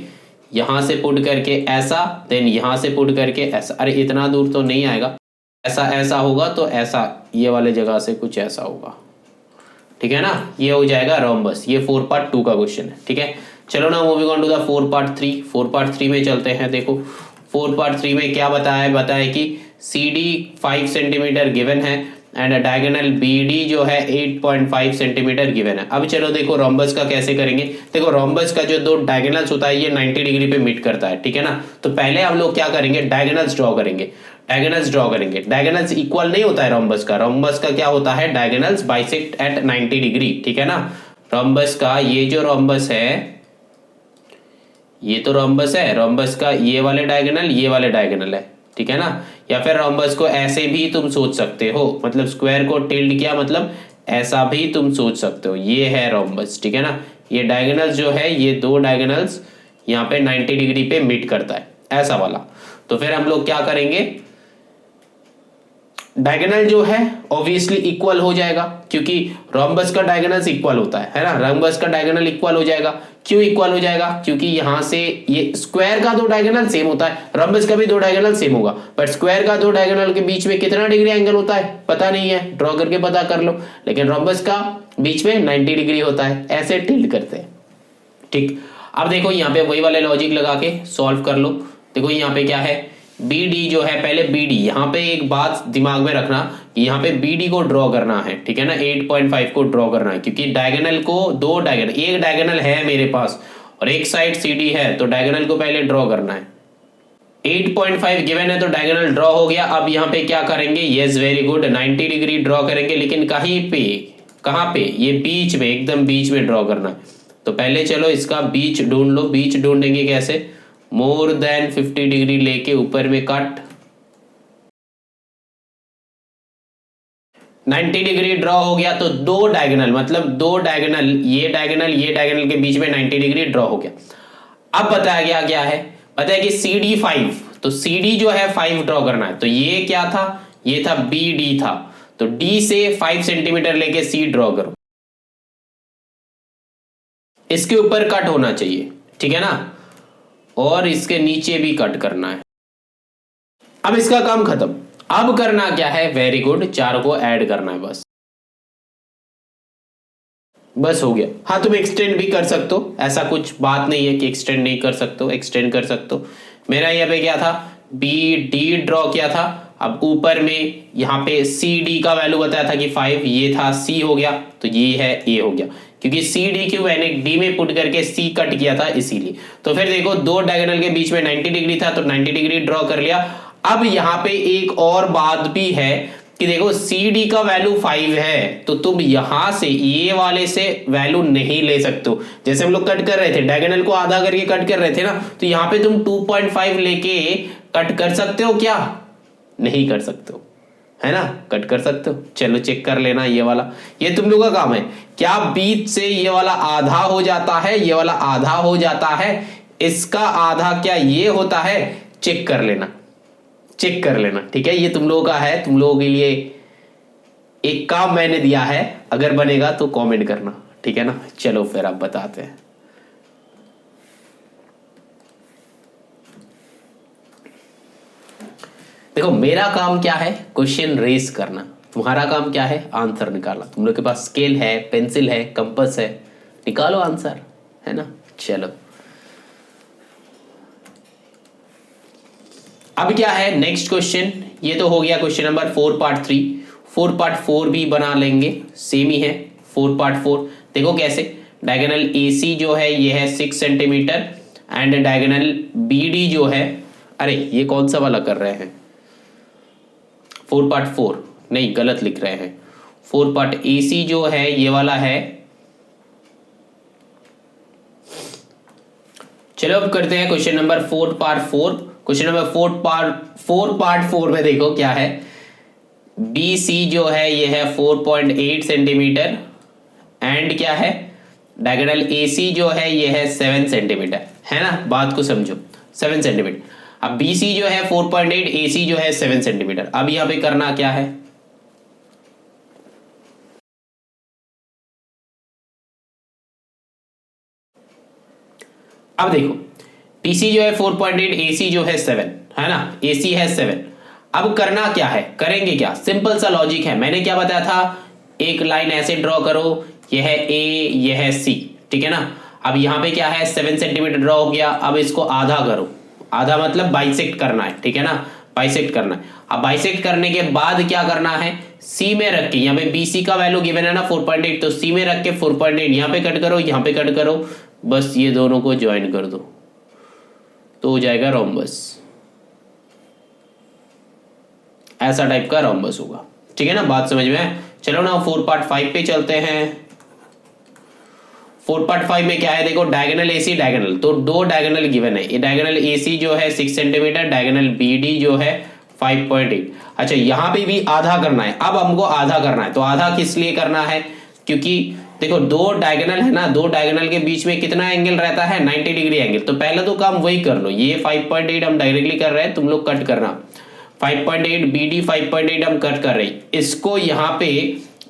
यहां से पुट करके ऐसा, देन यहां से पुट करके ऐसा। अरे इतना दूर तो नहीं आएगा, ऐसा ऐसा होगा तो ऐसा, ये वाले जगह से कुछ ऐसा होगा, ठीक है ना। ये हो जाएगा रोम्बस। ये 4 पार्ट 2 का क्वेश्चन है, ठीक है। चलो ना moving on to the 4 part 3। 4 part 3 में चलते हैं। देखो 4 पार्ट 3 में क्या बताया कि सी डी 5 सेंटीमीटर गिवन है एंड डायगोनल बी डी जो है 8.5 सेंटीमीटर गिवन है। अब चलो देखो रोम्बस का कैसे करेंगे। देखो रोम्बस का जो दो डायगोनल्स होता है ये 90 डिग्री पे मीट करता है, ठीक है ना। तो पहले हम लोग क्या करेंगे, डायगोनल्स ड्रॉ करेंगे। डायगोनल्स इक्वल नहीं होता है रोम्बस का। रोम्बस का क्या होता है, डायगोनल्स बाइसेक्ट एट 90 डिग्री, ठीक है ना। रोम्बस का ये जो रोम्बस है, ये तो रोम्बस है, रोम्बस का ये वाले डायगोनल है, ठीक है ना। या फिर रोम्बस को ऐसे भी तुम सोच सकते हो, मतलब स्क्वायर को टिल्ड किया, मतलब ऐसा भी तुम सोच सकते हो। ये है रोम्बस, ठीक है ना। ये डायगोनल्स जो है, ये दो डायगोनल्स यहाँ पे 90 डिग्री पे मीट करता है, ऐसा वाला। तो फिर हम लोग क्या करेंगे, डायगोनल जो है ऑब्वियसली इक्वल हो जाएगा, क्योंकि रोम्बस का डायगोनल्स इक्वल होता है ना। रोम्बस का डायगोनल इक्वल हो जाएगा। क्यों इक्वल हो जाएगा, क्योंकि यहां से ये स्क्वायर का दो डायगोनल सेम होता है, रोम्बस का भी दो डायगोनल सेम होगा, बट स्क्वायर का दो डायगोनल के बीच में कितना डिग्री एंगल होता है पता नहीं है, ड्रॉ करके पता कर लो। लेकिन रोम्बस का बीच में 90 डिग्री होता है, ऐसे टिल्ट करते हैं, ठीक। अब देखो यहाँ पे वही वाले लॉजिक लगा के सॉल्व कर लो। देखो यहाँ पे क्या है, बी डी जो है, पहले बी डी, यहाँ पे एक बात दिमाग में रखना, यहाँ पे बी डी को ड्रॉ करना है, ठीक है ना। 8.5 को ड्रॉ करना है, क्योंकि डायगोनल को दो डायगोनल, एक डायगोनल है मेरे पास और एक साइड सी डी है, तो डायगोनल को पहले ड्रॉ करना है। 8.5 गिवन है तो डायगोनल ड्रॉ हो गया। अब यहाँ पे क्या करेंगे, yes very good, 90 degree draw करेंगे, लेकिन कहीं पे, कहाँ पे, ये बीच में, एकदम बीच में ड्रॉ करना है। तो पहले चलो इसका बीच ढूंढ लो। बीच ढूंढेंगे कैसे, मोर देन 50 डिग्री लेके ऊपर में कट, 90 डिग्री ड्रॉ हो गया। तो दो डायगोनल, मतलब दो डायगोनल, ये डायगोनल के बीच में 90 डिग्री ड्रॉ हो गया। अब बताया गया क्या है, बताया कि सी डी 5, तो सी डी जो है 5 ड्रॉ करना है। तो ये क्या था, ये था बी डी था, तो डी से 5 सेंटीमीटर लेके सी ड्रॉ करो, इसके ऊपर कट होना चाहिए, ठीक है ना, और इसके नीचे भी कट करना है। अब इसका काम खत्म। अब करना क्या है, वेरी गुड, 4 को ऐड करना है, बस हो गया। हाँ तुम एक्सटेंड भी कर सकते हो, ऐसा कुछ बात नहीं है कि एक्सटेंड नहीं कर सकते हो, एक्सटेंड कर सकते हो। मेरा यहाँ पे क्या था, बी डी ड्रॉ किया था, अब ऊपर में यहाँ पे सी डी का वैल्यू बताया था कि 5, ये था सी हो गया, तो ये है ए हो गया, क्योंकि सी डी क्यों मैंने डी में पुट करके सी कट किया था इसीलिए। तो फिर देखो दो डायगोनल के बीच में 90 डिग्री था तो 90 डिग्री ड्रॉ कर लिया। अब यहाँ पे एक और बात भी है कि देखो सी डी का वैल्यू 5 है, तो तुम यहां से ये वाले से वैल्यू नहीं ले सकते हो। जैसे हम लोग कट कर रहे थे, डायगोनल को आधा करके कट कर रहे थे ना, तो यहाँ पे तुम 2.5 लेके कट कर सकते हो क्या? नहीं कर सकते हो, है ना? कट कर सकते हो, चलो चेक कर लेना ये वाला, ये तुम लोग का काम है। क्या बीच से ये वाला आधा हो जाता है, ये वाला आधा हो जाता है, इसका आधा क्या ये होता है? चेक कर लेना, चेक कर लेना, ठीक है? ये तुम लोगों का है, तुम लोगों के लिए एक काम मैंने दिया है, अगर बनेगा तो कमेंट करना, ठीक है ना? चलो फिर आप बताते हैं। देखो मेरा काम क्या है? क्वेश्चन रेज करना। तुम्हारा काम क्या है? आंसर निकालना। तुम लोग के पास स्केल है, पेंसिल है, कंपास है, निकालो आंसर, है ना? चलो अब क्या है नेक्स्ट क्वेश्चन? ये तो हो गया क्वेश्चन नंबर 4 पार्ट 3। 4 पार्ट 4 भी बना लेंगे, सेम ही है 4 पार्ट 4। देखो कैसे, डायगोनल AC जो है ये है 6 सेंटीमीटर एंड डायगोनल BD जो है, अरे ये कौन सा वाला कर रहे हैं? 4 पार्ट 4 नहीं, गलत लिख रहे हैं। 4 पार्ट AC जो है ये वाला है। चलो अब करते हैं question number 4 part 4। Question number 4 part 4 में देखो क्या है, BC जो है ये है 4.8 सेंटीमीटर एंड क्या है, डायगोनल AC जो है ये है 7 सेंटीमीटर, है ना? बात को समझो, 7 सेंटीमीटर। अब BC जो है 4.8, AC जो है 7 सेंटीमीटर। अब यहां पे करना क्या है? अब देखो BC जो है 4.8, AC जो है 7, है ना? AC है 7। अब करना क्या है, करेंगे क्या? सिंपल सा लॉजिक है। मैंने क्या बताया था, एक लाइन ऐसे ड्रॉ करो, यह है A, यह है C, ठीक है ना? अब यहाँ पे क्या है, 7 सेंटीमीटर ड्रॉ हो गया। अब इसको आधा करो, आधा मतलब बाइसेक्ट करना है, ठीक है ना? बाइसेक्ट करना है। अब बाइसेक्ट करने के बाद क्या करना है, C में रख के, यहाँ पे BC का वैल्यू गिवन है ना 4.8, तो C में रख के 4.8 यहाँ पे कट करो, यहाँ पे कट करो, बस ये दोनों को ज्वाइन कर दो तो हो जाएगा रोम्बस। ऐसा टाइप का रोम्बस होगा, ठीक है ना? बात समझ में? चलो ना 4 पार्ट 5 पे चलते हैं। 4 पार्ट 5 में क्या है, देखो डायगोनल AC, डायगोनल तो दो डायगोनल गिवन है। ये डायगोनल AC जो है 6 सेंटीमीटर, डायगोनल BD जो है 5.8। अच्छा यहाँ पे भी आधा करना है। अब हमको आधा करना है, तो आधा किस लिए करना है? क्योंकि देखो दो डायगोनल है ना, दो डायगोनल के बीच में कितना एंगल रहता है, 90 डिग्री एंगल। तो पहले तो काम वही कर लो, ये 5.8 हम डायरेक्टली कर रहे हैं, तुम लोग कट करना। 5.8 BD 5.8 हम कट कर रहे हैं। इसको यहाँ पे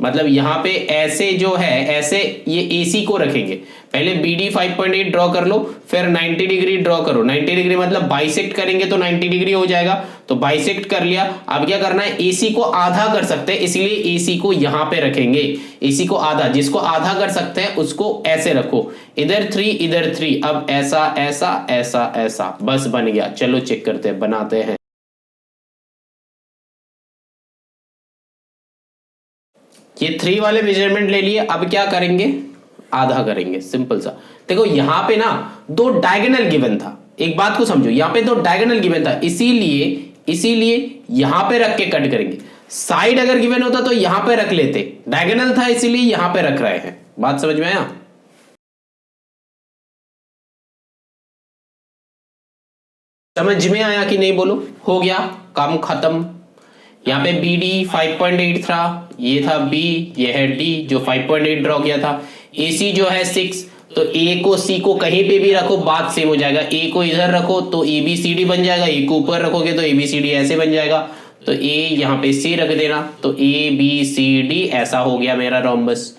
मतलब यहाँ पे ऐसे जो है, ऐसे ये AC को रखेंगे। पहले BD 5.8 ड्रॉ कर लो, फिर 90 डिग्री ड्रॉ करो। 90 डिग्री मतलब बाइसेक्ट करेंगे तो 90 डिग्री हो जाएगा, तो बाइसेक्ट कर लिया। अब क्या करना है, AC को आधा कर सकते हैं, इसलिए AC को यहाँ पे रखेंगे। AC को आधा, जिसको आधा कर सकते हैं उसको ऐसे रखो, इधर 3 इधर 3। अब ऐसा ऐसा ऐसा ऐसा, बस बन गया। चलो चेक करते हैं, बनाते हैं। ये 3 वाले मेजरमेंट ले लिए। अब क्या करेंगे, आधा करेंगे, सिंपल सा। देखो यहाँ पे ना दो डायगोनल गिवन था, एक बात को समझो, यहाँ पे दो डायगोनल गिवन था, इसीलिए यहाँ पे रख के कट करेंगे। साइड अगर गिवन होता तो यहाँ पे रख लेते, डायगोनल था इसीलिए यहाँ पे रख रहे हैं। बात समझ में आया? समझ में आया कि नहीं बोलो? हो गया, काम खत्म। यहाँ पे BD 5.8 था, ये था B, ये है D जो 5.8 ड्रॉ किया था। AC जो है 6, तो A को C को कहीं पे भी रखो, बात सेम हो जाएगा। A को इधर रखो तो ABCD बन जाएगा, A को ऊपर रखोगे तो ABCD ऐसे बन जाएगा। तो A यहाँ पे C रख देना, तो ABCD ऐसा हो गया मेरा रोम्बस।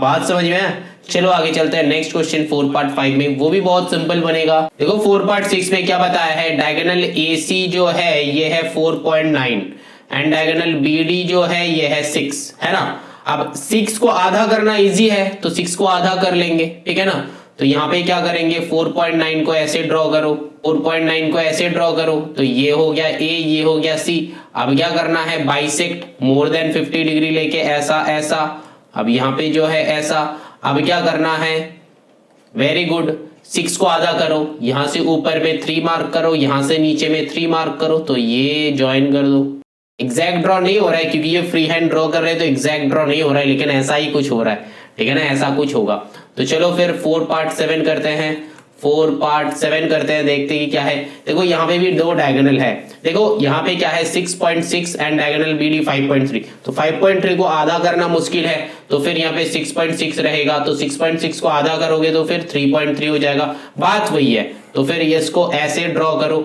बात समझ में आया? चलो आगे चलते हैं नेक्स्ट क्वेश्चन 4 पार्ट 5 में, वो भी बहुत सिंपल बनेगा। देखो 4 पार्ट 6 में क्या बताया है, डायगोनल AC जो है ये है 4.9 एंड डायगोनल BD जो है ये है 6, है ना? अब 6 को आधा करना इजी है, तो 6 को आधा कर लेंगे, ठीक है ना? तो यहाँ पे क्या करेंगे 4.9 को ऐसे ड्रॉ करो, 4.9 को ऐसे ड्रॉ करो, तो ये हो गया ए, ये हो गया सी। अब क्या करना है बाइसेक्ट मोर देन 50 डिग्री लेके ऐसा ऐसा, अब यहाँ पे जो है ऐसा। अब क्या करना है, वेरी गुड, 6 को आधा करो, यहां से ऊपर में 3 मार्क करो, यहां से नीचे में 3 मार्क करो, तो ये ज्वाइन कर दो। एग्जैक्ट ड्रॉ नहीं हो रहा है क्योंकि ये फ्री हैंड ड्रॉ कर रहे हैं, तो एग्जैक्ट ड्रॉ नहीं हो रहा है, लेकिन ऐसा ही कुछ हो रहा है, ठीक है ना, ऐसा कुछ होगा। तो चलो फिर 4 पार्ट 7 करते हैं, 4 पार्ट 7 करते हैं, देखते हैं कि क्या है। देखो यहाँ पे भी 2 डायगोनल है, देखो यहाँ पे क्या है 6.6 एंड डायगोनल BD 5.3, तो 5.3 को आधा करना मुश्किल है, तो फिर यहाँ पे 6.6 रहेगा, तो 6.6 को आधा करोगे तो फिर 3.3 हो जाएगा, बात वही है। तो फिर इसको ऐसे ड्रॉ करो,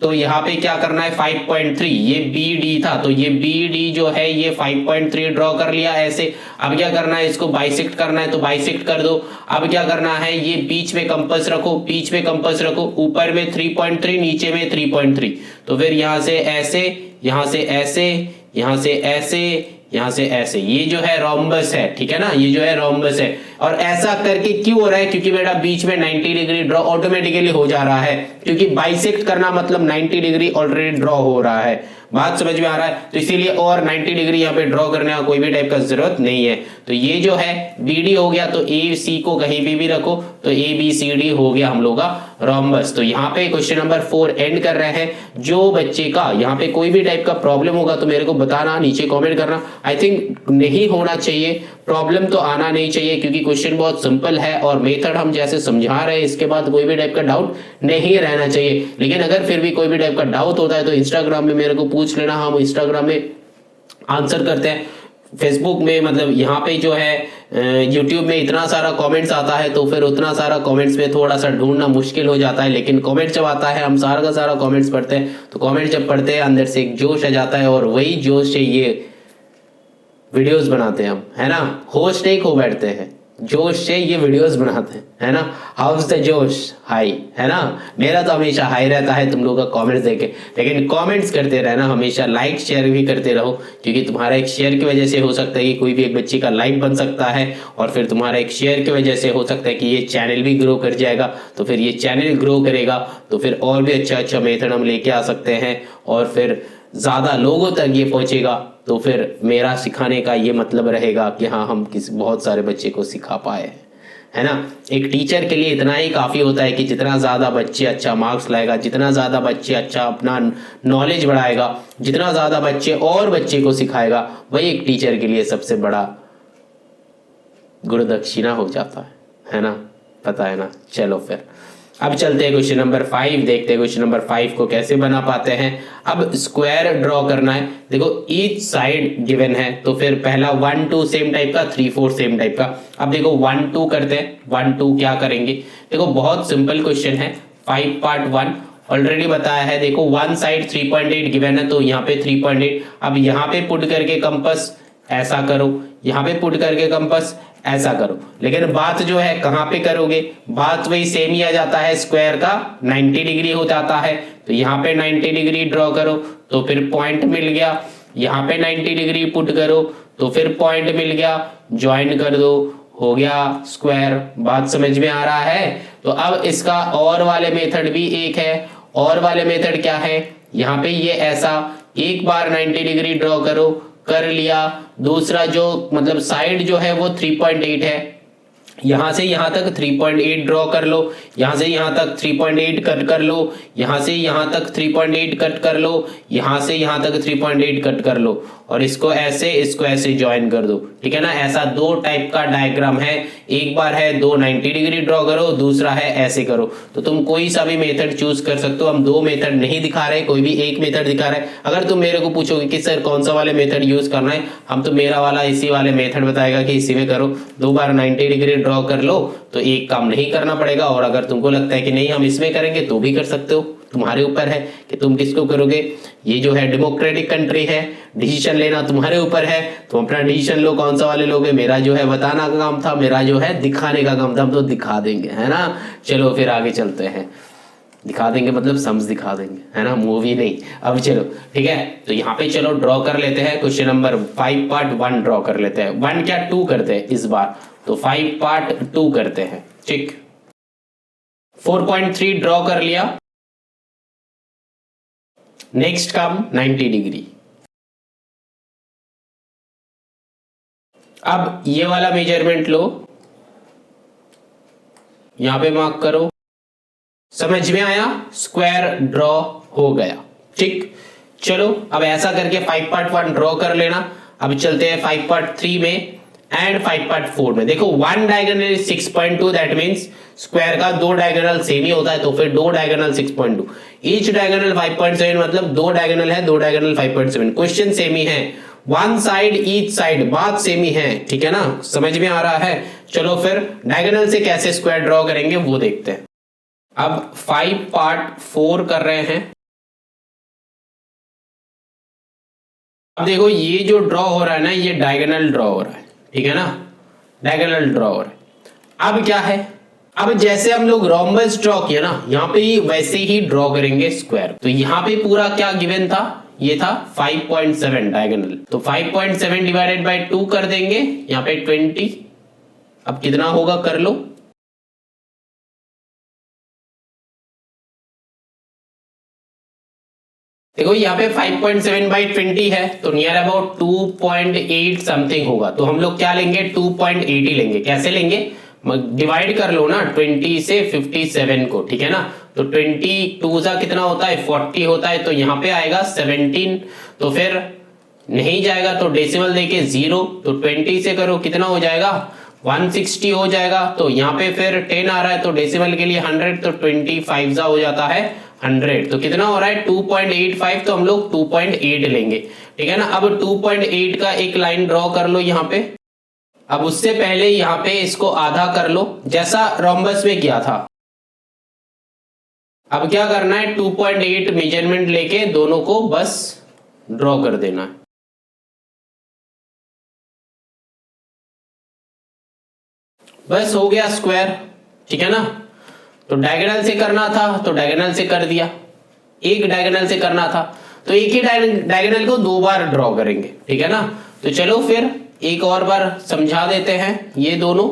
तो यहाँ पे क्या करना है 5.3, ये BD था, तो ये BD जो है ये 5.3 ड्रॉ कर लिया ऐसे। अब क्या करना है, इसको बाइसेक्ट करना है, तो बाइसेक्ट कर दो। अब क्या करना है, ये बीच में कंपास रखो, बीच में कंपास रखो, ऊपर में 3.3 नीचे में 3.3, तो फिर यहाँ से ऐसे, यहाँ से ऐसे, यहाँ से ऐसे, यहाँ से ऐसे, ये जो है रोम्बस है, ठीक है ना, ये जो है रोम्बस है। और ऐसा करके क्यों हो रहा है, क्योंकि बेटा बीच में 90 डिग्री ड्रॉ ऑटोमेटिकली हो जा रहा है, क्योंकि बाइसेक्ट करना मतलब 90 डिग्री ऑलरेडी ड्रॉ हो रहा है, बात समझ में आ रहा है। तो इसीलिए और 90 डिग्री यहाँ पे ड्रॉ करने का कोई भी टाइप का जरूरत नहीं है। तो ये जो है BD हो गया, तो AC को कहीं पे भी रखो, तो ABCD हो गया हम लोग का रोम्बस। तो यहाँ पे क्वेश्चन नंबर 4 एंड कर रहे हैं। जो बच्चे का यहाँ पे कोई भी टाइप का प्रॉब्लम होगा तो मेरे को बताना, नीचे कॉमेंट करना। आई थिंक नहीं होना चाहिए, प्रॉब्लम तो आना नहीं चाहिए, क्योंकि क्वेश्चन बहुत सिंपल है और मेथड हम जैसे समझा रहे हैं, इसके बाद कोई भी टाइप का डाउट नहीं रहना चाहिए। लेकिन अगर फिर भी कोई भी टाइप का डाउट होता है तो इंस्टाग्राम में मेरे को पूछ लेना, हम इंस्टाग्राम में आंसर करते हैं। फेसबुक में मतलब यहाँ पे जो है यूट्यूब में इतना सारा कमेंट्स आता है, तो फिर उतना सारा कमेंट्स में थोड़ा सा ढूंढना मुश्किल हो जाता है, लेकिन कमेंट जब आता है हम सारा का सारा कमेंट्स पढ़ते हैं, तो कमेंट जब पढ़ते हैं अंदर से एक जोश आ जाता है, और वही जोश से ये वीडियोस बनाते हैं हम, है ना, होस्ट एक हो बैठते हैं, जोश से ये वीडियोस बनाते हैं, है ना। हाउस द जोश हाई, है ना, मेरा तो हमेशा हाई रहता है तुम लोगों का कमेंट्स देखे। लेकिन कमेंट्स करते रहना हमेशा, लाइक शेयर भी करते रहो, क्योंकि तुम्हारा एक शेयर की वजह से हो सकता है कि कोई भी एक बच्चे का लाइक बन सकता है, और फिर तुम्हारा एक शेयर की वजह से हो सकता है कि ये चैनल भी ग्रो कर जाएगा। तो फिर ये चैनल ग्रो करेगा तो फिर और भी अच्छा अच्छा मेथड हम लेके आ सकते हैं, और फिर ज़्यादा लोगों तक ये पहुंचेगा। तो फिर मेरा सिखाने का ये मतलब रहेगा कि हाँ हम किसी बहुत सारे बच्चे को सिखा पाए हैं, है ना। एक टीचर के लिए इतना ही काफ़ी होता है कि जितना ज़्यादा बच्चे अच्छा मार्क्स लाएगा, जितना ज़्यादा बच्चे अच्छा अपना नॉलेज बढ़ाएगा, जितना ज़्यादा बच्चे और बच्चे को सिखाएगा, वही एक टीचर के लिए सबसे बड़ा गुरुदक्षिणा हो जाता है ना, पता है ना। चलो फिर अब चलते हैं क्वेश्चन नंबर 5, देखते हैं क्वेश्चन नंबर 5 को कैसे बना पाते हैं। अब स्क्वायर ड्रॉ करना है, देखो ईच साइड गिवन है, तो फिर पहला 1 2 सेम टाइप का, 3 4 सेम टाइप का। अब देखो 1 2 करते हैं, 1 2 क्या करेंगे, देखो बहुत सिंपल क्वेश्चन है, 5 पार्ट 1 ऑलरेडी बताया है। देखो वन साइड 3.8 गिवन है, तो यहाँ पे 3.8, अब यहाँ पे पुट करके कंपास ऐसा करो, यहाँ पे पुट करके कंपास ऐसा करो। लेकिन बात जो है कहाँ पे करोगे, बात वही सेम ही आ जाता है, स्क्वायर का 90 डिग्री हो जाता है, तो यहाँ पे 90 डिग्री ड्रॉ करो, तो फिर पॉइंट मिल गया, यहाँ पे 90 डिग्री पुट करो, तो फिर पॉइंट मिल गया, ज्वाइन कर दो, हो गया स्क्वायर। बात समझ में आ रहा है। तो अब इसका और वाले मेथड भी एक है, और वाले मेथड क्या है, यहाँ पे ये ऐसा एक बार 90 डिग्री ड्रॉ करो, कर लिया। दूसरा जो मतलब साइड जो है वो 3.8 है, यहां से यहां तक 3.8 ड्रॉ कर लो, यहां से यहां तक 3.8 कट कर लो, यहां से यहां तक 3.8 कट कर लो, यहां से यहां तक 3.8 कट कर लो, और इसको ऐसे ज्वाइन कर दो, ठीक है ना। ऐसा 2 टाइप का डायग्राम है, एक बार है 2 90 डिग्री ड्रॉ करो, दूसरा है ऐसे करो। तो तुम कोई सा भी मेथड चूज कर सकते हो, हम 2 मेथड नहीं दिखा रहे, कोई भी एक मेथड दिखा रहे। अगर तुम मेरे को पूछोगे कि सर कौन सा वाले मेथड यूज करना है, हम तो मेरा वाला इसी वाले मेथड बताएगा कि इसी में करो, 2 बार 90 डिग्री ड्रॉ कर लो, तो एक काम नहीं करना पड़ेगा। और अगर तुमको लगता है कि नहीं हम इसमें करेंगे तो भी कर सकते हो, तुम्हारे ऊपर है कि तुम किसको करोगे। ये जो है डेमोक्रेटिक कंट्री है, डिसीजन लेना तुम्हारे ऊपर है, तुम अपना डिसीजन लो कौन सा वाले लोगे। मेरा जो है बताना का काम था, मेरा जो है दिखाने का काम था, हम तो दिखा देंगे, है ना। चलो फिर आगे चलते हैं, दिखा देंगे मतलब समझ दिखा देंगे, है ना, मूवी नहीं। अब चलो ठीक है, तो यहाँ पे चलो ड्रॉ कर लेते हैं क्वेश्चन नंबर 5 पार्ट 1 ड्रॉ कर लेते हैं, 1 क्या 2 करते हैं इस बार, तो 5 पार्ट 2 करते हैं, ठीक। 4.3 ड्रॉ कर लिया। नेक्स्ट काम 90 डिग्री। अब ये वाला मेजरमेंट लो, यहां पे मार्क करो। समझ में आया? स्क्वायर ड्रॉ हो गया। ठीक, चलो अब ऐसा करके 5.1 ड्रॉ कर लेना। अब चलते हैं 5.3 में एंड 5.4 में। देखो one diagonal 6.2, that means square का दो डायगोनल सेम ही होता है, तो फिर दो डायगोनल 6.2, ईच डायगोनल 5.7, मतलब दो डायगोनल है, दो डायगोनल 5.7। क्वेश्चन सेम ही है, वन साइड ईच साइड, बात सेम ही है, ठीक है ना? समझ में आ रहा है? चलो फिर डायगोनल से कैसे स्क्वायर ड्रॉ करेंगे वो देखते हैं। अब 5.4 कर रहे हैं। अब देखो ये जो ड्रॉ हो रहा है ना, ये डायगोनल ड्रॉ हो रहा है, ठीक है ना? डायगोनल ड्रॉ हो रहा है। अब क्या है, अब जैसे हम लोग रोम्बस ड्रॉ किया ना, यहाँ पे वैसे ही ड्रॉ करेंगे स्क्वायर। तो यहाँ पे पूरा क्या गिवन था, ये था 5.7 डायगोनल, तो 5.7 डिवाइडेड बाय 2 कर देंगे, यहाँ पे 20। अब कितना होगा कर लो। देखो यहाँ पे 5.7 बाई 20 है, तो नियर अबाउट 2.8 समथिंग होगा। तो हम लोग क्या लेंगे, 2.8 ही लेंगे। कैसे लेंगे, डिवाइड कर लो ना 20 से 57 को, ठीक है ना? तो 22 सा कितना होता है, 40 होता है, तो यहाँ पे आएगा 17। तो फिर नहीं जाएगा तो डेसिमल देके 0, तो 20 से करो कितना हो जाएगा, 160 हो जाएगा। तो यहाँ पे फिर 10 आ रहा है, तो डेसिमल के लिए 100, तो 25 सा हो जाता है 100। तो कितना हो रहा है 2.85, तो हम लोग 2.8 लेंगे, ठीक है ना? अब 2.8 का एक लाइन ड्रॉ कर लो यहाँ पे। अब उससे पहले यहाँ पे इसको आधा कर लो, जैसा रोम्बस में किया था। अब क्या करना है, 2.8 मेजरमेंट लेके दोनों को बस ड्रॉ कर देना है। बस हो गया स्क्वायर, ठीक है ना? तो डायगोनल से करना था तो डायगोनल से कर दिया, एक डायगोनल से करना था तो एक ही डायगोनल को दो बार ड्रॉ करेंगे, ठीक है ना? तो चलो फिर एक और बार समझा देते हैं। ये दोनों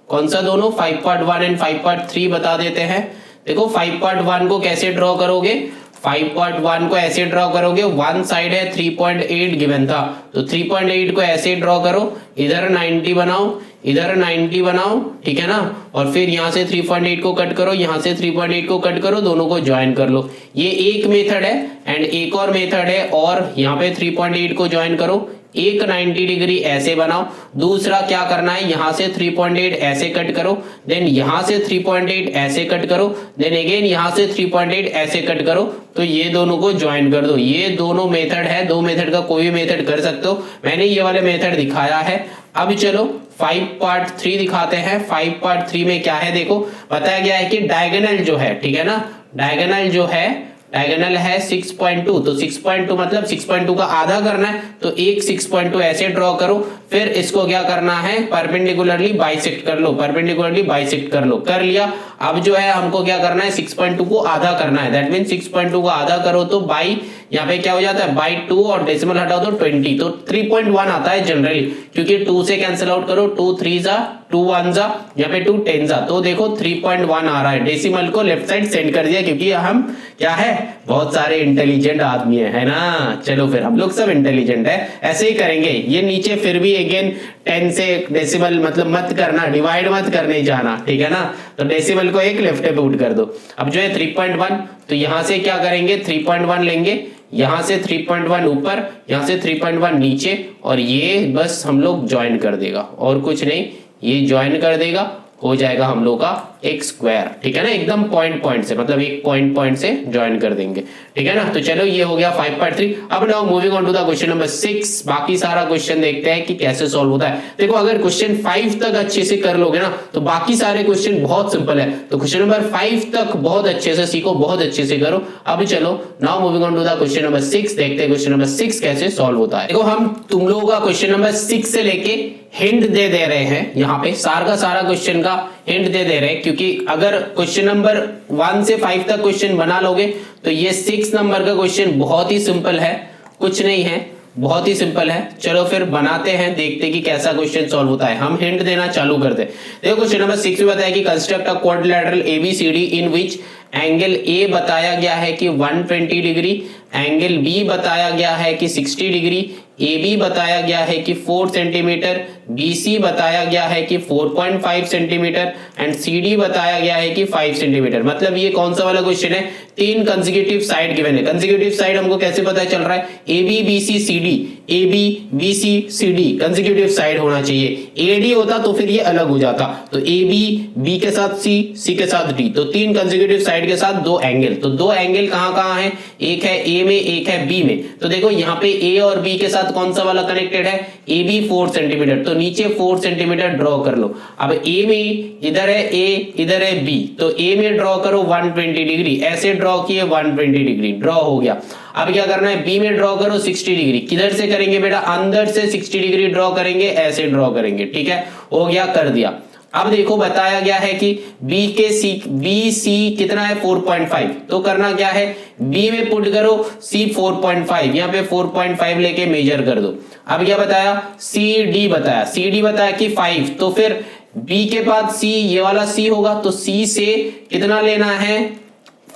कौन सा दोनों, 5.1 एंड 5.3 बता देते हैं। देखो 5.1 को कैसे ड्रॉ करोगे, 5.1 को ऐसे ड्रॉ करोगे, वन साइड है 3.8 गिवन था, तो 3.8 को ऐसे ड्रॉ करो, इधर 90 बनाओ, इधर 90 बनाओ, ठीक है ना? और फिर यहां से 3.8 को कट करो, यहां से 3.8 को कट करो, दोनों को ज्वाइन कर लो। ये एक मेथड है एंड एक और मेथड है, और यहाँ पे 3.8 को ज्वाइन करो, एक 90 डिग्री ऐसे बनाओ। दूसरा क्या करना है, यहां से 3.8 ऐसे कट करो, देन यहां से 3.8 ऐसे कट करो, देन अगेन यहां से 3.8 ऐसे कट करो, तो ये दोनों को ज्वाइन कर दो। ये दोनों मेथड है, दो मेथड का कोई भी मेथड कर सकते हो, मैंने ये वाले मेथड दिखाया है। अब चलो 5.3 दिखाते हैं। 5.3 में क्या है, देखो बताया गया है कि डायगोनल जो है, ठीक है ना, डायगोनल जो है, डायगोनल है 6.2, तो 6.2 मतलब 6.2 का आधा करना है, तो एक 6.2 ऐसे ड्रॉ करो, फिर इसको क्या करना है, परपेंडिकुलरली बाइसेक्ट कर लो, परपेंडिकुलरली बाइसेक्ट कर लो, कर लिया। अब जो है हमको क्या करना है, 6.2 को आधा करना है, दैट मीन 6.2 को आधा करो तो बाई, यहाँ पे क्या हो जाता है, बाई 2 और डेसिमल हटाओ तो 20, तो 3.1 आता है जनरली, क्योंकि 2 से कैंसिल आउट करो, 2 3 जा, 2 1 जा, यहाँ पे 2 10 जा, तो देखो 3.1 आ रहा है। डेसिमल को लेफ्ट साइड सेंड कर दिया, क्योंकि हम क्या है, बहुत सारे इंटेलिजेंट आदमी है ना? चलो फिर हम लोग सब इंटेलिजेंट है, ऐसे ही करेंगे। ये नीचे फिर भी अगेन 10 से डेसिमल मतलब मत करना, डिवाइड मत करने जाना, ठीक है ना? तो डेसिमल को एक लेफ्ट पे पुट कर दो। अब जो है 3.1, तो यहां से क्या करेंगे, 3.1 लेंगे, यहां से 3.1 ऊपर, यहां से 3.1 नीचे, और ये बस हम लोग ज्वाइन कर देगा, और कुछ नहीं, ये ज्वाइन कर देगा, हो जाएगा हम लोग का एक स्क्वायर, ठीक है ना? एकदम पॉइंट पॉइंट से, मतलब एक पॉइंट पॉइंट से ज्वाइन कर देंगे, ठीक है ना? तो चलो ये हो गया 5.3। अब now moving on to the question number 6। बाकी सारा क्वेश्चन देखते हैं कि कैसे सॉल्व होता है। देखो अगर क्वेश्चन 5 तक अच्छे से कर लोगे ना, तो बाकी सारे क्वेश्चन बहुत सिंपल है। तो क्वेश्चन नंबर 5 तक बहुत अच्छे से सीखो, बहुत अच्छे से करो। अब चलो now moving on to the question number 6, देखते हैं क्वेश्चन नंबर 6 कैसे सॉल्व होता है। देखो हम तुम लोगों का क्वेश्चन नंबर 6 से लेके हिंट दे रहे हैं, यहाँ पे सारा का सारा क्वेश्चन का हिंट दे रहे हैं, क्योंकि अगर क्वेश्चन नंबर 1 से 5 तक क्वेश्चन बना लोगे तो ये 6 नंबर का क्वेश्चन बहुत ही सिंपल है, कुछ नहीं है, बहुत ही सिंपल है। चलो फिर बनाते हैं, देखते कि कैसा क्वेश्चन सॉल्व होता है। हम हिंट देना चालू करते हैं। देखो क्वेश्चन नंबर 6 में बताया कि construct a quadrilateral ABCD in which angle A बताया गया है कि 120 डिग्री, एंगल बी बताया गया है कि 60 डिग्री, ए बी बताया गया है कि 4 सेंटीमीटर, बी सी बताया गया है कि 4.5 सेंटीमीटर एंड सी डी बताया गया है कि 5 सेंटीमीटर। मतलब ये कौन सा वाला क्वेश्चन है, 3 कंसेक्यूटिव साइड गिवन है। कंसेक्यूटिव साइड हमको कैसे पता चल रहा है, A B B C C D, A B B C C D consecutive side होना चाहिए। ए डी होता तो फिर ये अलग हो जाता, तो ए बी बी के साथ सी, सी के साथ डी, तो 3 कंसेक्यूटिव साइड के साथ 2 एंगल। तो 2 एंगल कहां कहां है, एक है ए में, एक है बी में। तो देखो यहाँ पे ए और बी के साथ कौन सा वाला कनेक्टेड है, ए बी 4 सेंटीमीटर, तो नीचे 4 सेंटीमीटर ड्रॉ कर लो। अब ए में इधर है ए, इधर है बी, तो ए में ड्रॉ करो 120 डिग्री, ऐसे ड्रॉ किए 120 डिग्री ड्रॉ हो गया। अब क्या करना है, बी में ड्रॉ करो 60 डिग्री। किधर से करेंगे बेटा, अंदर से 60 डिग्री ड्रॉ करेंगे, ऐसे ड्रॉ करेंगे, ठीक है, हो गया, कर दिया। अब देखो बताया गया है कि बी के सी, बी सी कितना है 4.5, तो करना क्या है, बी में पुट करो सी 4.5, यहाँ पे 4.5 लेके मेजर कर दो। अब क्या बताया, सी डी बताया, सी डी बताया कि 5, तो फिर बी के बाद सी, ये वाला सी होगा, तो सी से कितना लेना है,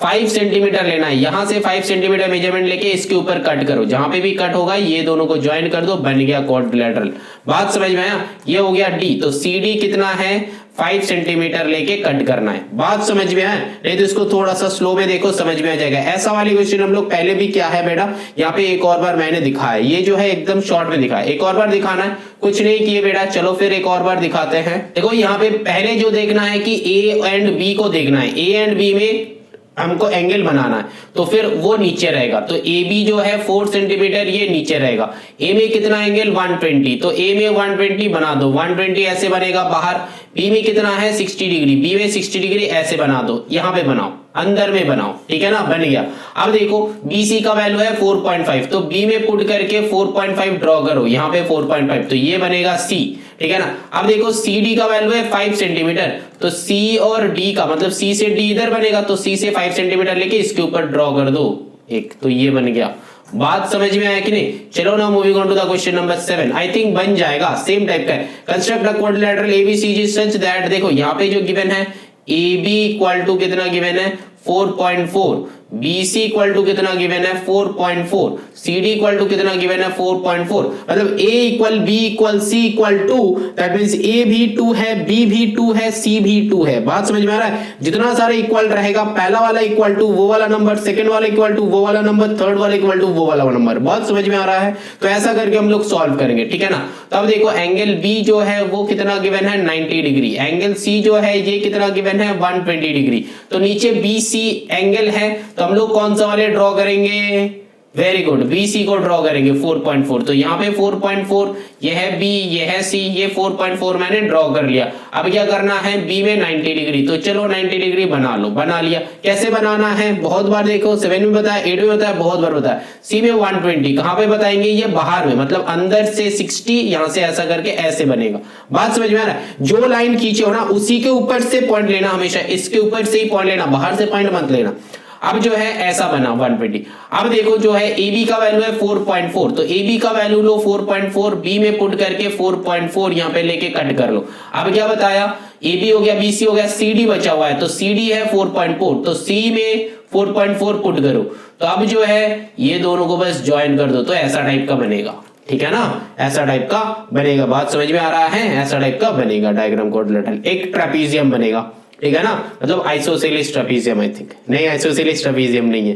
5 सेंटीमीटर लेना है। यहां से 5 सेंटीमीटर मेजरमेंट लेके इसके ऊपर कट करो, जहां पे भी कट होगा ये दोनों को ज्वाइन कर दो, बन गया क्वाड्रिलेटरल। बात समझ में आया, ये हो गया डी। तो सी डी कितना है, 5 सेंटीमीटर लेके कट करना है। बात समझ में आया, नहीं तो इसको थोड़ा सा स्लो में देखो, समझ में आ जाएगा। ऐसा वाली क्वेश्चन हम लोग पहले भी क्या है बेटा, यहाँ पे एक और बार मैंने दिखाया, ये जो है एकदम शॉर्ट में दिखाया, एक और बार दिखाना है, कुछ नहीं किए बेटा, चलो फिर एक और बार दिखाते हैं। देखो यहाँ पे पहले जो देखना है कि ए एंड बी को देखना है, ए एंड बी में हमको एंगल बनाना है, तो फिर वो नीचे रहेगा। तो ए बी जो है 4 सेंटीमीटर, ये नीचे रहेगा। ए में कितना एंगल 120, तो ए में 120 बना दो, 120 ऐसे बनेगा बाहर। बी में कितना है 60 डिग्री, बी में 60 डिग्री ऐसे बना दो, यहां पे बनाओ, अंदर में बनाओ, ठीक है ना, बन गया। अब देखो BC का वैल्यू है 4.5, तो B में पुट करके 4.5 ड्रॉ करो, यहाँ पे 4.5, तो ये बनेगा C, ठीक है ना। अब देखो CD का वैल्यू है 5 सेंटीमीटर, तो C और D का मतलब C से D इधर बनेगा, तो C से 5 सेंटीमीटर लेके इसके ऊपर ड्रॉ कर दो एक, तो ये बन गया। बात समझ में आया कि नहीं। चलो ना moving on to the question number 7, I think बन जाएगा, सेम टाइप का है। Construct a quadrilateral ABCD such that, देखो यहाँ पे जो गिवन है AB इक्वल टू कितना गिवन है 4.4, BC इक्वल टू कितना गिवन है 4.4, CD इक्वल टू कितना गिवन है 4.4, मतलब A equal B equal C equal 2, that means A भी 2 है, B भी 2 है, C भी 2 है। बात समझ में आ रहा है, जितना सारा इक्वल रहेगा, पहला वाला इक्वल टू वो वाला नंबर, सेकंड वाला इक्वल टू वो वाला नंबर, थर्ड वाला इक्वल टू वो वाला नंबर। बहुत समझ में आ रहा है, तो ऐसा करके हम लोग सॉल्व करेंगे, ठीक है ना। तो अब देखो एंगल B जो है वो कितना गिवन है 90 डिग्री, एंगल C जो है ये कितना गिवन है 120 डिग्री, तो नीचे BC एंगल है, तो हम लोग कौन सा वाले ड्रॉ करेंगे, वेरी गुड, BC को ड्रॉ करेंगे 4.4, तो यहाँ पे 4.4, ये है B, ये है C, ये 4.4 मैंने ड्रॉ कर लिया। अब क्या करना है, B में 90 डिग्री, तो चलो 90 डिग्री बना लो, बना लिया। कैसे बनाना है, बहुत बार देखो 7 में बताया, 8 में बताया, बहुत बार बताया। C में 120 कहां पे बताएंगे, ये बाहर में, मतलब अंदर से 60, यहां से ऐसा करके ऐसे बनेगा। बात समझ में आ रहा है, जो लाइन खींचे हो ना उसी के ऊपर से पॉइंट लेना, हमेशा इसके ऊपर से ही पॉइंट लेना, बाहर से पॉइंट मत लेना। अब जो है ऐसा बना 120। अब देखो जो है AB का वैल्यू है 4.4, तो AB का वैल्यू लो 4.4, B में पुट करके 4.4 यहां पे लेके कट कर लो। अब क्या बताया, AB हो गया, BC हो गया, CD बचा हुआ है, तो CD है 4.4, तो C में 4.4 पुट करो। तो अब जो है ये दोनों को बस ज्वाइन कर दो, तो ऐसा टाइप का बनेगा, ठीक है ना, ऐसा टाइप का बनेगा। बात समझ में आ रहा है, ऐसा टाइप का बनेगा डायग्राम क्वाड्रिलेटरल, एक ट्रेपीजियम बनेगा, ठीक है ना, मतलब आइसोसेलेस ट्रेपीजियम, आई थिंक नहीं, आइसोसेलेस ट्रेपीजियम नहीं है,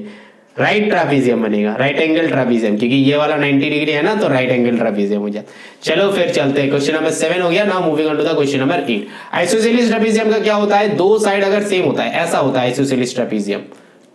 राइट ट्रेपीजियम बनेगा, राइट एंगल ट्रेपीजियम, क्योंकि ये वाला 90 डिग्री है ना, तो राइट एंगल ट्रेपीजियम हो जाता। चलो फिर चलते हैं, क्वेश्चन नंबर 7 हो गया ना, moving on to the question number 8। Isosceles trapezium का क्या होता है, दो साइड अगर सेम होता है, ऐसा होता है आइसोसेलेस ट्रेपीजियम,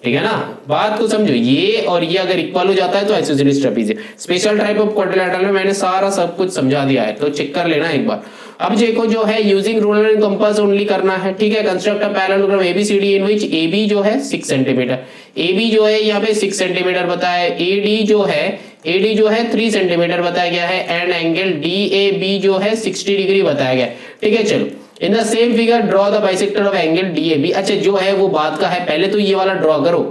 ठीक है ना। बात को समझो, ये और ये अगर इक्वल हो जाता है तो isosceles trapezium. Special type of quadrilateral में मैंने सारा सब कुछ समझा दिया है, तो चेक कर लेना एक बार। अब देखो जो है using ruler and compass only करना है, ठीक है। Construct a parallelogram ABCD in which AB जो है 6 सेंटीमीटर, AB जो है यहाँ पे 6 सेंटीमीटर बताया है, AD जो है 3 सेंटीमीटर बताया गया है, एंड एंगल DAB जो है 60 डिग्री बताया गया है, ठीक है। चलो in the same figure draw the bisector of angle DAB। अच्छा जो है वो बात का है, पहले तो ये वाला ड्रॉ करो,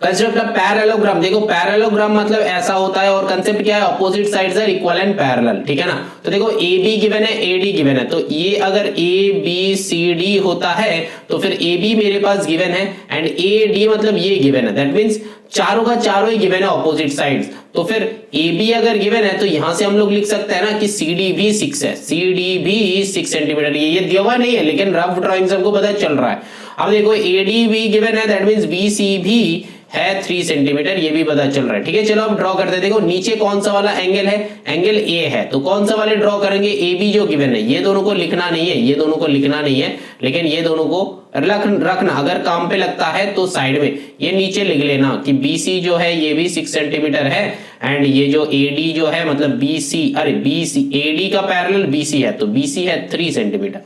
कंस्ट्रक्ट अ पैरेललोग्राम। देखो पैरेललोग्राम मतलब ऐसा होता है और कंसेप्ट क्या है, opposite sides are equal and parallel, ठीक है ना। तो देखो ए बी गिवन है, ए डी गिवन है, तो ये अगर ए बी सी डी होता है तो फिर ए बी मेरे पास गिवन है एंड ए डी मतलब ये गिवन है, दैट मींस चारों का चारों ही गिवन है ऑपोजिट साइड्स। तो फिर ए बी अगर गिवन है तो यहां से हम लोग लिख सकते हैं ना कि सी डी भी 6 है, सी डी भी 6 सेंटीमीटर। ये दिया हुआ नहीं है लेकिन रफ ड्राइंग से हमको पता चल रहा है। अब देखो ए डी भी गिवन है, दैट मींस बी सी भी है 3 सेंटीमीटर, ये भी पता चल रहा है, ठीक है। चलो अब ड्रॉ करते हैं। देखो नीचे कौन सा वाला एंगल है, एंगल ए है, तो कौन सा वाले ड्रॉ करेंगे, ए बी जो गिवन है। ये दोनों को लिखना नहीं है, ये दोनों को लिखना नहीं है, लेकिन ये दोनों को रखना, अगर काम पे लगता है तो साइड में ये नीचे लिख लेना कि बी सी जो है ये भी 6 सेंटीमीटर है एंड ये जो ए डी जो है मतलब बी सी, अरे बी सी ए डी का पैरेलल बी सी है तो बी सी है 3 सेंटीमीटर,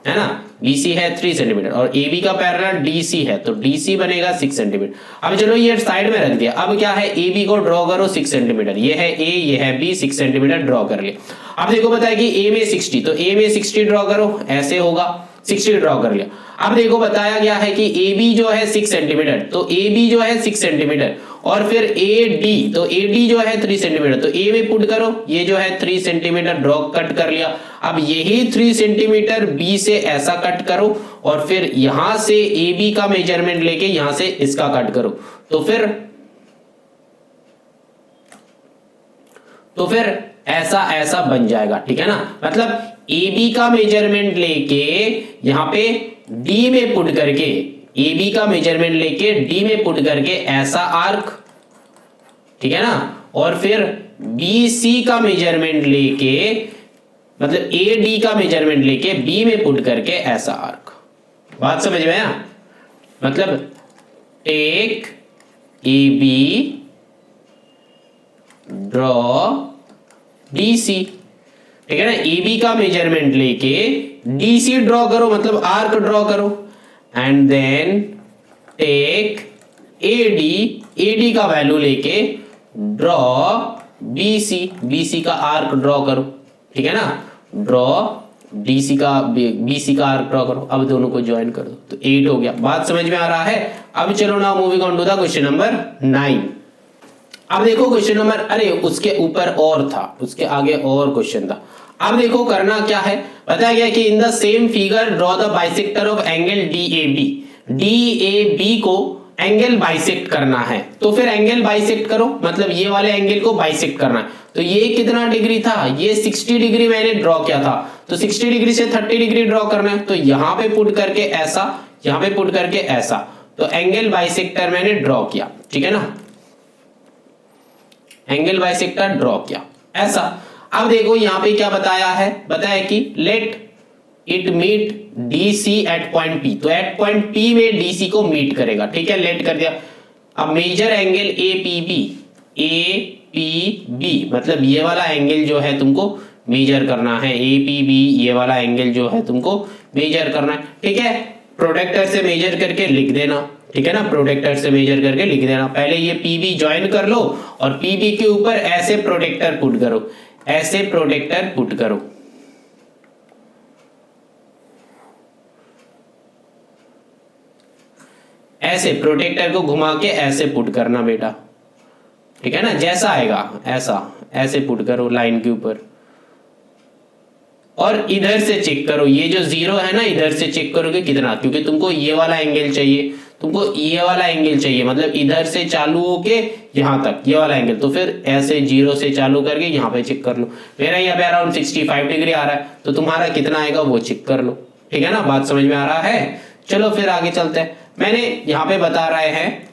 है ना, BC है 3 सेंटीमीटर और AB का पैरेलल DC है तो DC बनेगा 6 सेंटीमीटर। अब चलो ये साइड में रख दिया। अब क्या है, AB को ड्रॉ करो 6 सेंटीमीटर, ये है A ये है B, 6 सेंटीमीटर ड्रॉ कर लिया। अब देखो बताया कि A में 60, तो A में 60 ड्रॉ करो, ऐसे होगा 60 ड्रॉ कर लिया। अब देखो बताया गया है कि AB जो है 6 सेंटीमीटर, तो AB जो है 6 सेंटीमीटर और फिर AD, तो AD जो है 3 सेंटीमीटर, तो A में पुट करो, ये जो है 3 सेंटीमीटर ड्रॉ कट कर लिया। अब यही 3 सेंटीमीटर B से ऐसा कट करो और फिर यहां से AB का मेजरमेंट लेके यहां से इसका कट करो, तो फिर ऐसा ऐसा बन जाएगा, ठीक है ना। मतलब AB का मेजरमेंट लेके यहां पे D में पुट करके, AB का मेजरमेंट लेके D में पुट करके ऐसा आर्क, ठीक है ना, और फिर BC का मेजरमेंट लेके मतलब AD का मेजरमेंट लेके B में पुट करके ऐसा आर्क। बात समझ में आया, मतलब टेक AB ड्रॉ DC, ठीक है ना। AB का मेजरमेंट लेके DC ड्रॉ करो, मतलब आर्क ड्रॉ करो एंड देन टेक AD का वैल्यू लेके ड्रॉ BC का आर्क ड्रॉ करो, ठीक है ना। ड्रॉ BC का आर्क ड्रॉ करो। अब दोनों को ज्वाइन कर दो तो 8 हो गया। बात समझ में आ रहा है। अब चलो ना moving on to the question number 9। अब देखो क्वेश्चन नंबर, अरे उसके ऊपर और था, उसके आगे और क्वेश्चन था। अब देखो करना क्या है, बताया गया कि in the same figure draw the bisector of angle DAB को एंगल बाइसेक्ट करना है। तो फिर एंगल बाइसेक्ट करो, मतलब ये वाले एंगल को बाइसेक्ट करना है। तो ये कितना डिग्री था, ये 60 डिग्री मैंने ड्रॉ किया था, तो 60 डिग्री से 30 डिग्री ड्रॉ करना है। तो यहां पे पुट करके ऐसा, यहां पे पुट करके ऐसा, तो एंगल बाइसेक्टर मैंने ड्रॉ किया, ठीक है ना। एंगल बाइसेक्टर ड्रॉ किया ऐसा। अब देखो यहां पे क्या बताया है, बताया कि let it meet DC at point P, तो एट पॉइंट P में DC को मीट करेगा, ठीक है, लेट कर दिया। अब मेजर एंगल APB, मतलब ये वाला एंगल जो है तुमको मेजर करना है, APB ये वाला एंगल जो है तुमको मेजर करना है, ठीक है। प्रोडक्टर से मेजर करके लिख देना, ठीक है ना, प्रोडक्टर से मेजर करके लिख देना। पहले ये PB ज्वाइन कर लो और PB के ऊपर ऐसे प्रोडक्टर पुट करो, ऐसे प्रोडक्टर पुट करो, ऐसे प्रोटेक्टर को घुमा के ऐसे पुट करना बेटा, ठीक है ना, जैसा आएगा ऐसा, ऐसे पुट करो लाइन के ऊपर और इधर से चेक करो, ये जो 0 है ना इधर से चेक करोगे कितना, क्योंकि तुमको ये वाला एंगल चाहिए, तुमको ये वाला एंगल चाहिए, मतलब इधर से चालू होके यहां तक ये वाला एंगल। तो फिर ऐसे 0 से चालू करके यहाँ पे चेक कर लो। मेरा यहाँ पे अराउंड 65 डिग्री आ रहा है, तो तुम्हारा कितना आएगा वो चेक कर लो, ठीक है ना। बात समझ में आ रहा है। चलो फिर आगे चलते हैं। मैंने यहाँ पे बता रहे हैं,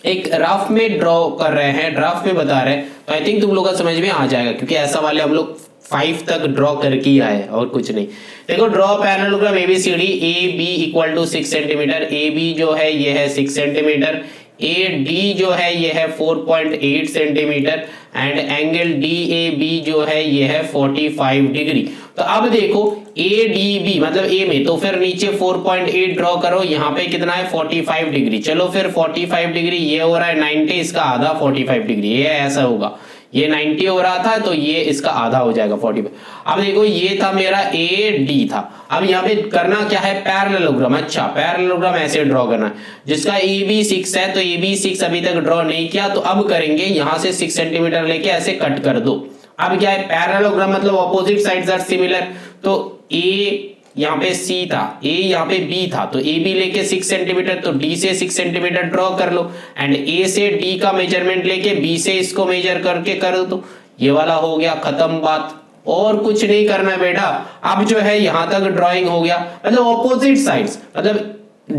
एक रफ में ड्रॉ कर रहे हैं, ड्राफ्ट में बता रहे हैं, तो आई थिंक तुम लोग का समझ में आ जाएगा, क्योंकि ऐसा वाले हम लोग 5 तक ड्रॉ करके ही आए और कुछ नहीं। देखो draw parallelogram ABCD, AB equal to 6 centimetre, AB जो है ये है 6 सेंटीमीटर, AD जो है ये है 4.8 सेंटीमीटर एंड एंगल DAB जो है ये है 45 डिग्री। तो अब देखो ADB मतलब A में, तो फिर नीचे 4.8 ड्रॉ करो, यहाँ पे कितना है 45 डिग्री। चलो फिर 45 डिग्री ये हो रहा है 90, इसका आधा 45 डिग्री, ये ऐसा होगा, ये 90 हो रहा था तो ये इसका आधा हो जाएगा 45। अब देखो ये था मेरा ए डी था। अब यहाँ पे करना क्या है, पैरेललोग्राम। अच्छा पैरेललोग्राम ऐसे ड्रॉ करना है, जिसका ए बी 6 है तो ए बी 6 अभी तक ड्रॉ नहीं किया, तो अब करेंगे यहाँ से 6 सेंटीमीटर लेके ऐसे कट कर दो। अब क्या है, पैरेललोग्राम मतलब ऑपोजिट साइड्स आर सिमिलर। तो ए यहाँ पे C था, A यहाँ पे B था, तो AB लेके 6 सेंटीमीटर, तो D से 6 सेंटीमीटर ड्रॉ कर लो, एंड A से D का मेजरमेंट लेके B से इसको मेजर करके कर दो। ये वाला हो गया, खत्म बात, और कुछ नहीं करना बेटा। अब जो है यहां तक ड्राइंग हो गया, मतलब ऑपोजिट साइड्स, मतलब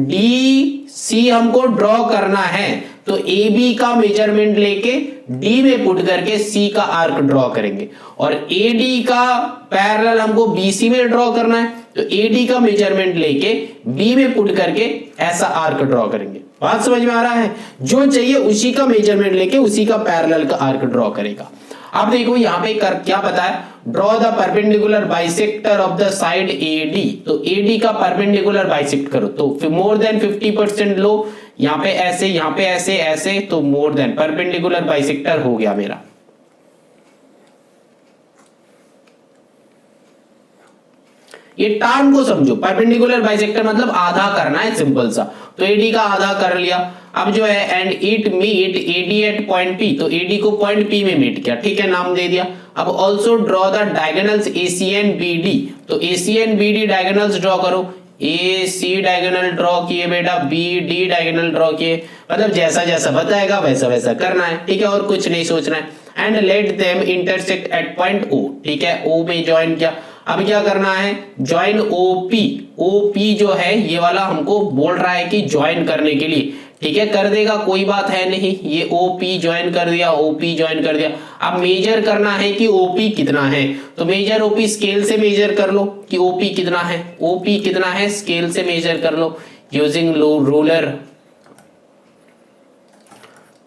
DC हमको ड्रॉ करना है तो AB का मेजरमेंट लेके D में पुट करके C का आर्क ड्रॉ करेंगे, और AD का पैरेलल हमको BC में ड्रॉ करना है तो AD का मेजरमेंट लेके B में पुट करके ऐसा आर्क ड्रॉ करेंगे। बात समझ में आ रहा है, जो चाहिए उसी का मेजरमेंट लेके उसी का पैरेलल का आर्क ड्रॉ करेगा। अब देखो यहाँ पे कर क्या पता है, draw the perpendicular bisector of the side AD, तो AD का परपेंडिकुलर बाइसेक्ट करो, तो मोर देन 50% लो, यहाँ पे ऐसे, यहाँ पे ऐसे, ऐसे, तो मोर देन परपेंडिकुलर बाइसेक्टर हो गया मेरा। ये टर्म को समझो, परपेंडिकुलर बाइसेक्टर मतलब आधा करना है, सिंपल सा, तो AD का आधा कर लिया। अब जो है and it meet AD at point P, तो AD को पॉइंट P में मीट किया, ठीक है, नाम दे दिया। अब also draw the diagonals AC and BD, तो AC and BD diagonals draw करो। AC डायगोनल ड्रॉ किए बेटा, BD डायगोनल ड्रॉ किए, मतलब जैसा जैसा बताएगा वैसा वैसा करना है, ठीक है, और कुछ नहीं सोचना है। And let them intersect at point O, ठीक है, O में ज्वाइन किया। अब क्या करना है, ज्वाइन OP जो है ये वाला हमको बोल रहा है कि ज्वाइन करने के लिए, ठीक है, कर देगा, कोई बात है नहीं, ये OP ज्वाइन कर दिया, OP ज्वाइन कर दिया। अब मेजर करना है कि OP कितना है, तो मेजर OP स्केल से मेजर कर लो कि OP कितना है, OP कितना है स्केल से मेजर कर लो यूजिंग रूलर,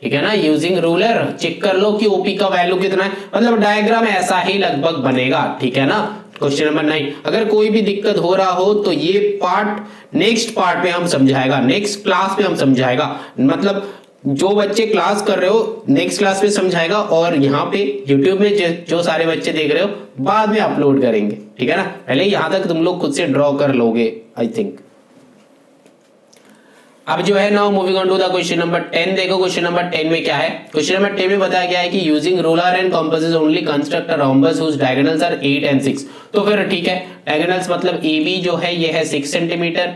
ठीक है ना, यूजिंग रूलर चेक कर लो कि OP का वैल्यू कितना है, मतलब डायग्राम ऐसा ही लगभग बनेगा, ठीक है ना। क्वेश्चन नंबर 9, अगर कोई भी दिक्कत हो रहा हो तो ये पार्ट नेक्स्ट पार्ट में हम समझाएगा, नेक्स्ट क्लास में हम समझाएगा, मतलब जो बच्चे क्लास कर रहे हो नेक्स्ट क्लास में समझाएगा, और यहाँ पे YouTube में जो सारे बच्चे देख रहे हो बाद में अपलोड करेंगे, ठीक है ना। पहले यहाँ तक तुम लोग खुद से ड्रॉ कर लोगे आई थिंक। अब जो है now moving on to the question number 10, देखो क्वेश्चन नंबर 10 में क्या है। क्वेश्चन नंबर 10 में बताया गया है कि using ruler and compasses only construct a rhombus whose diagonals are 8 and 6, तो फिर ठीक है, डायगोनल्स मतलब AB जो है ये है 6 सेंटीमीटर,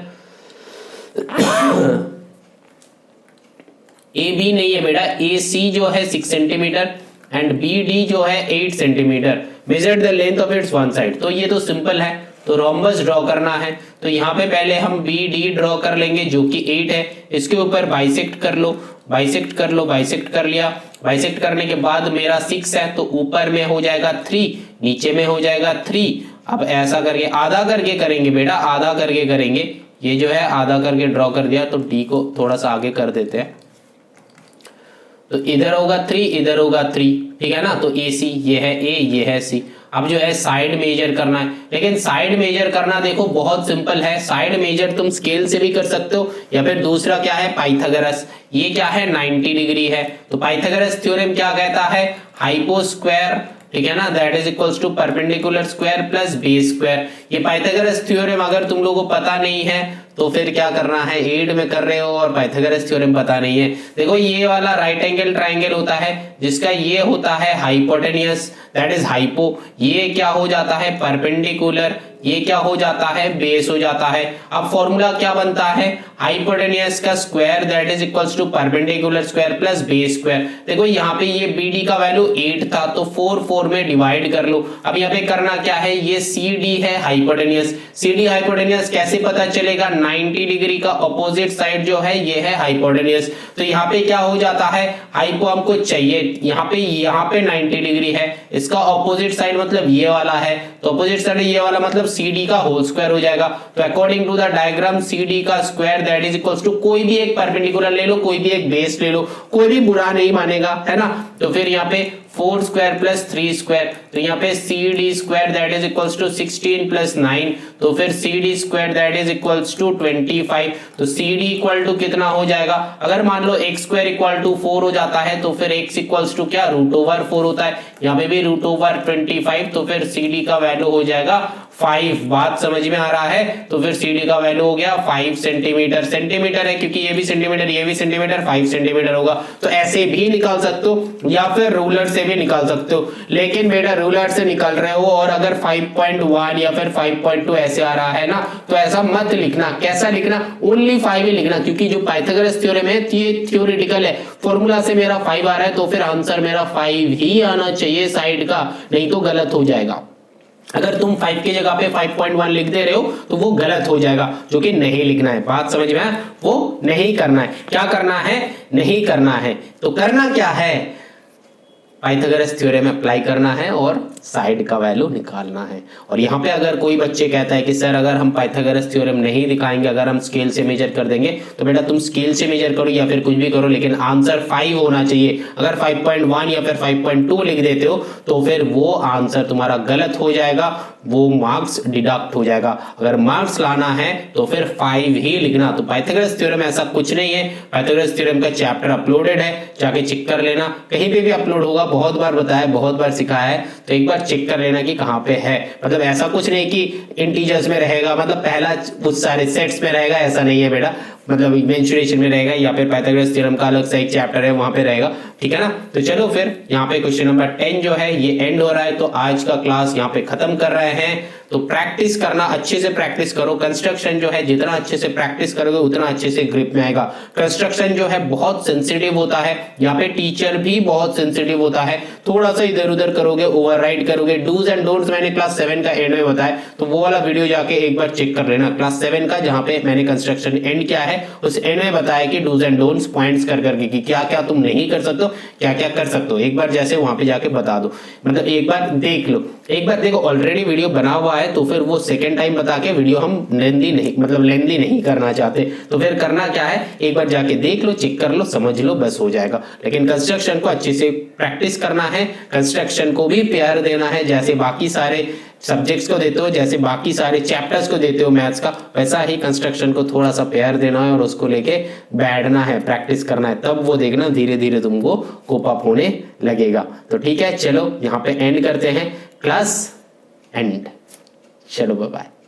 AB नहीं है बेटा, AC जो है 6 सेंटीमीटर एंड BD जो है 8 centimetre, measured the length of its one side, तो ये तो सिंपल है, तो रोम्बस ड्रॉ करना है, तो यहाँ पे पहले हम BD ड्रॉ कर लेंगे जो कि 8 है, इसके ऊपर बाइसेक्ट कर लो, बाइसेक्ट कर लो, बाइसेक्ट कर लिया, बाइसेक्ट करने के बाद मेरा 6 है तो ऊपर में हो जाएगा 3, नीचे में हो जाएगा 3। अब ऐसा करके आधा करके करेंगे बेटा, आधा करके करेंगे, ये जो है आधा करके ड्रॉ कर दिया, तो D को थोड़ा सा आगे कर देते हैं, तो इधर होगा 3, इधर होगा 3, ठीक है ना, तो AC ये है A, ये है C। अब जो है साइड मेजर करना है, लेकिन साइड मेजर करना देखो बहुत सिंपल है, साइड मेजर तुम स्केल से भी कर सकते हो, या फिर दूसरा क्या है पाइथागोरस, ये क्या है 90 डिग्री है, तो पाइथागोरस थ्योरम क्या कहता है, हाइपो स्क्वायर, ठीक है ना, that is equals to perpendicular square plus base square. ये पाइथागोरस थ्योरम अगर तुम लोगों को पता नहीं है तो फिर क्या करना है, 8 में कर रहे हो और पाइथागोरस थ्योरम पता नहीं है। देखो ये वाला राइट एंगल ट्राइंगल होता है जिसका ये होता है हाइपोटेनियस, दैट इज हाइपो, ये क्या हो जाता है परपेंडिकुलर, ये क्या हो जाता है बेस हो जाता है। अब फॉर्मूला क्या बनता है, हाइपोटेनियस का square that is equals to perpendicular square plus base square. देखो यहाँ पे ये BD का वैल्यू 8 था तो 4 में डिवाइड कर लो। अब यहाँ पे करना क्या है, ये CD है हाइपोटेनियस, CD हाइपोटेनियस कैसे पता चलेगा, 90 डिग्री का अपोजिट साइड जो है ये है हाइपोटेनियस, तो यहाँ पे क्या हो जाता है, हाइपो हमको चाहिए, यहाँ पे 90 डिग्री है, इसका अपोजिट साइड मतलब ये वाला है, तो अपोजिट साइड ये वाला मतलब CD का होल स्क्वायर हो जाएगा। तो according to the diagram CD का square that is equals to, कोई भी एक परपेंडिकुलर ले लो, कोई भी एक बेस ले लो, कोई भी बुरा नहीं मानेगा, है ना। तो फिर यहाँ पे 4 स्क्वायर प्लस 3 स्क्वायर, तो यहाँ पे CD square that is equals to 16 plus 9, तो फिर CD square that is equals to 25, तो CD इक्वल टू कितना हो जाएगा, अगर मान लो x स्क्वायर इक्वल टू 4 हो जाता है तो फिर x इक्वल्स टू क्या √4 होता है, यहाँ पे भी √25, तो फिर CD का वैल्यू हो जाएगा 5। बात समझ में आ रहा है, तो फिर CD का वैल्यू हो गया 5 सेंटीमीटर। सेंटीमीटर है क्योंकि ये भी सेंटीमीटर ये भी सेंटीमीटर, 5 सेंटीमीटर होगा। तो ऐसे भी निकाल सकते हो या फिर रूलर से भी निकाल सकते हो, लेकिन बेटा रूलर से निकाल रहे हो और अगर 5.1 या फिर 5.2 ऐसे आ रहा है ना, तो ऐसा मत लिखना। कैसा लिखना, ओनली 5 ही लिखना, क्योंकि जो पाइथागोरस थ्योरम है ये थ्योरेटिकल है, फॉर्मूला से मेरा 5 आ रहा है तो फिर आंसर मेरा 5 ही आना चाहिए साइड का, नहीं तो गलत हो जाएगा। अगर तुम 5 की जगह पे 5.1 लिख दे रहे हो तो वो गलत हो जाएगा, जो कि नहीं लिखना है। बात समझ में आया, वो नहीं करना है। क्या करना है, नहीं करना है। तो करना क्या है, पाइथागोरस थ्योरम अप्लाई करना है और साइड का वैल्यू निकालना है। और यहाँ पे अगर कोई बच्चे कहता है कि सर अगर हम पाइथागोरस थ्योरम नहीं दिखाएंगे, अगर हम स्केल से मेजर कर देंगे, तो बेटा तुम स्केल से मेजर करो या फिर कुछ भी करो, लेकिन आंसर 5 होना चाहिए। अगर 5.1 या फिर 5.2 लिख देते हो तो फिर वो आंसर तुम्हारा गलत हो जाएगा, वो मार्क्स डिडक्ट हो जाएगा। अगर मार्क्स लाना है तो फिर 5 ही लिखना। तो पाइथागोरस थ्योरम ऐसा कुछ नहीं है, पाइथागोरस थ्योरम का चैप्टर अपलोडेड है, जाके चेक कर लेना, कहीं पे भी अपलोड होगा, बहुत बार बताया, बहुत बार सिखाया है, तो एक बार चेक कर लेना कि कहाँ पे है। मतलब ऐसा कुछ नहीं कि इंटीजर्स में रहेगा, मतलब पहला कुछ सारे सेट्स में रहेगा, ऐसा नहीं है बेटा, मतलब मेंशुरेशन में रहेगा या फिर पाइथागोरस थ्योरम का अलग से एक चैप्टर है वहां पे रहेगा, ठीक है ना। तो चलो फिर यहाँ पे क्वेश्चन नंबर 10 जो है ये एंड हो रहा है, तो आज का क्लास यहाँ पे खत्म कर रहे हैं। तो प्रैक्टिस करना, अच्छे से प्रैक्टिस करो। कंस्ट्रक्शन जो है जितना अच्छे से प्रैक्टिस करोगे उतना अच्छे से ग्रिप में आएगा। कंस्ट्रक्शन जो है बहुत सेंसिटिव होता है, यहाँ पे टीचर भी बहुत सेंसिटिव होता है, थोड़ा सा इधर उधर करोगे, ओवरराइड करोगे। डूज एंड डोंट्स मैंने क्लास 7 का एंड में बताया, तो वो वाला वीडियो जाके एक बार चेक कर लेना, क्लास 7 का, जहाँ पे मैंने कंस्ट्रक्शन एंड किया है, उस एंड में बताया कि डूज एंड डोंट्स पॉइंट्स कर करके कि क्या क्या तुम नहीं कर सकते हो, क्या क्या कर सकते हो। एक बार जैसे वहां पे जाके बता दो, मतलब एक बार देख लो, एक बार देखो, ऑलरेडी वीडियो बना हुआ है, तो फिर वो सेकंड टाइम बता के वीडियो हम लेंदी नहीं करना चाहते। तो फिर करना क्या है, एक बार जाके देख लो, चेक कर लो, समझ लो, बस हो जाएगा। लेकिन कंस्ट्रक्शन को अच्छे से प्रैक्टिस करना है, कंस्ट्रक्शन को भी प्यार देना है, जैसे बाकी सारे सब्जेक्ट्स को देते हो, जैसे बाकी सारे चैप्टर्स को देते हो मैथ्स का, वैसा ही कंस्ट्रक्शन को थोड़ा सा प्यार देना है और उसको लेके बैठना है, प्रैक्टिस करना है, तब वो देखना धीरे धीरे तुमको कोप अप होने लगेगा। तो ठीक है, चलो यहाँ पे एंड करते हैं, क्लास एंड, चलो बाय बाय।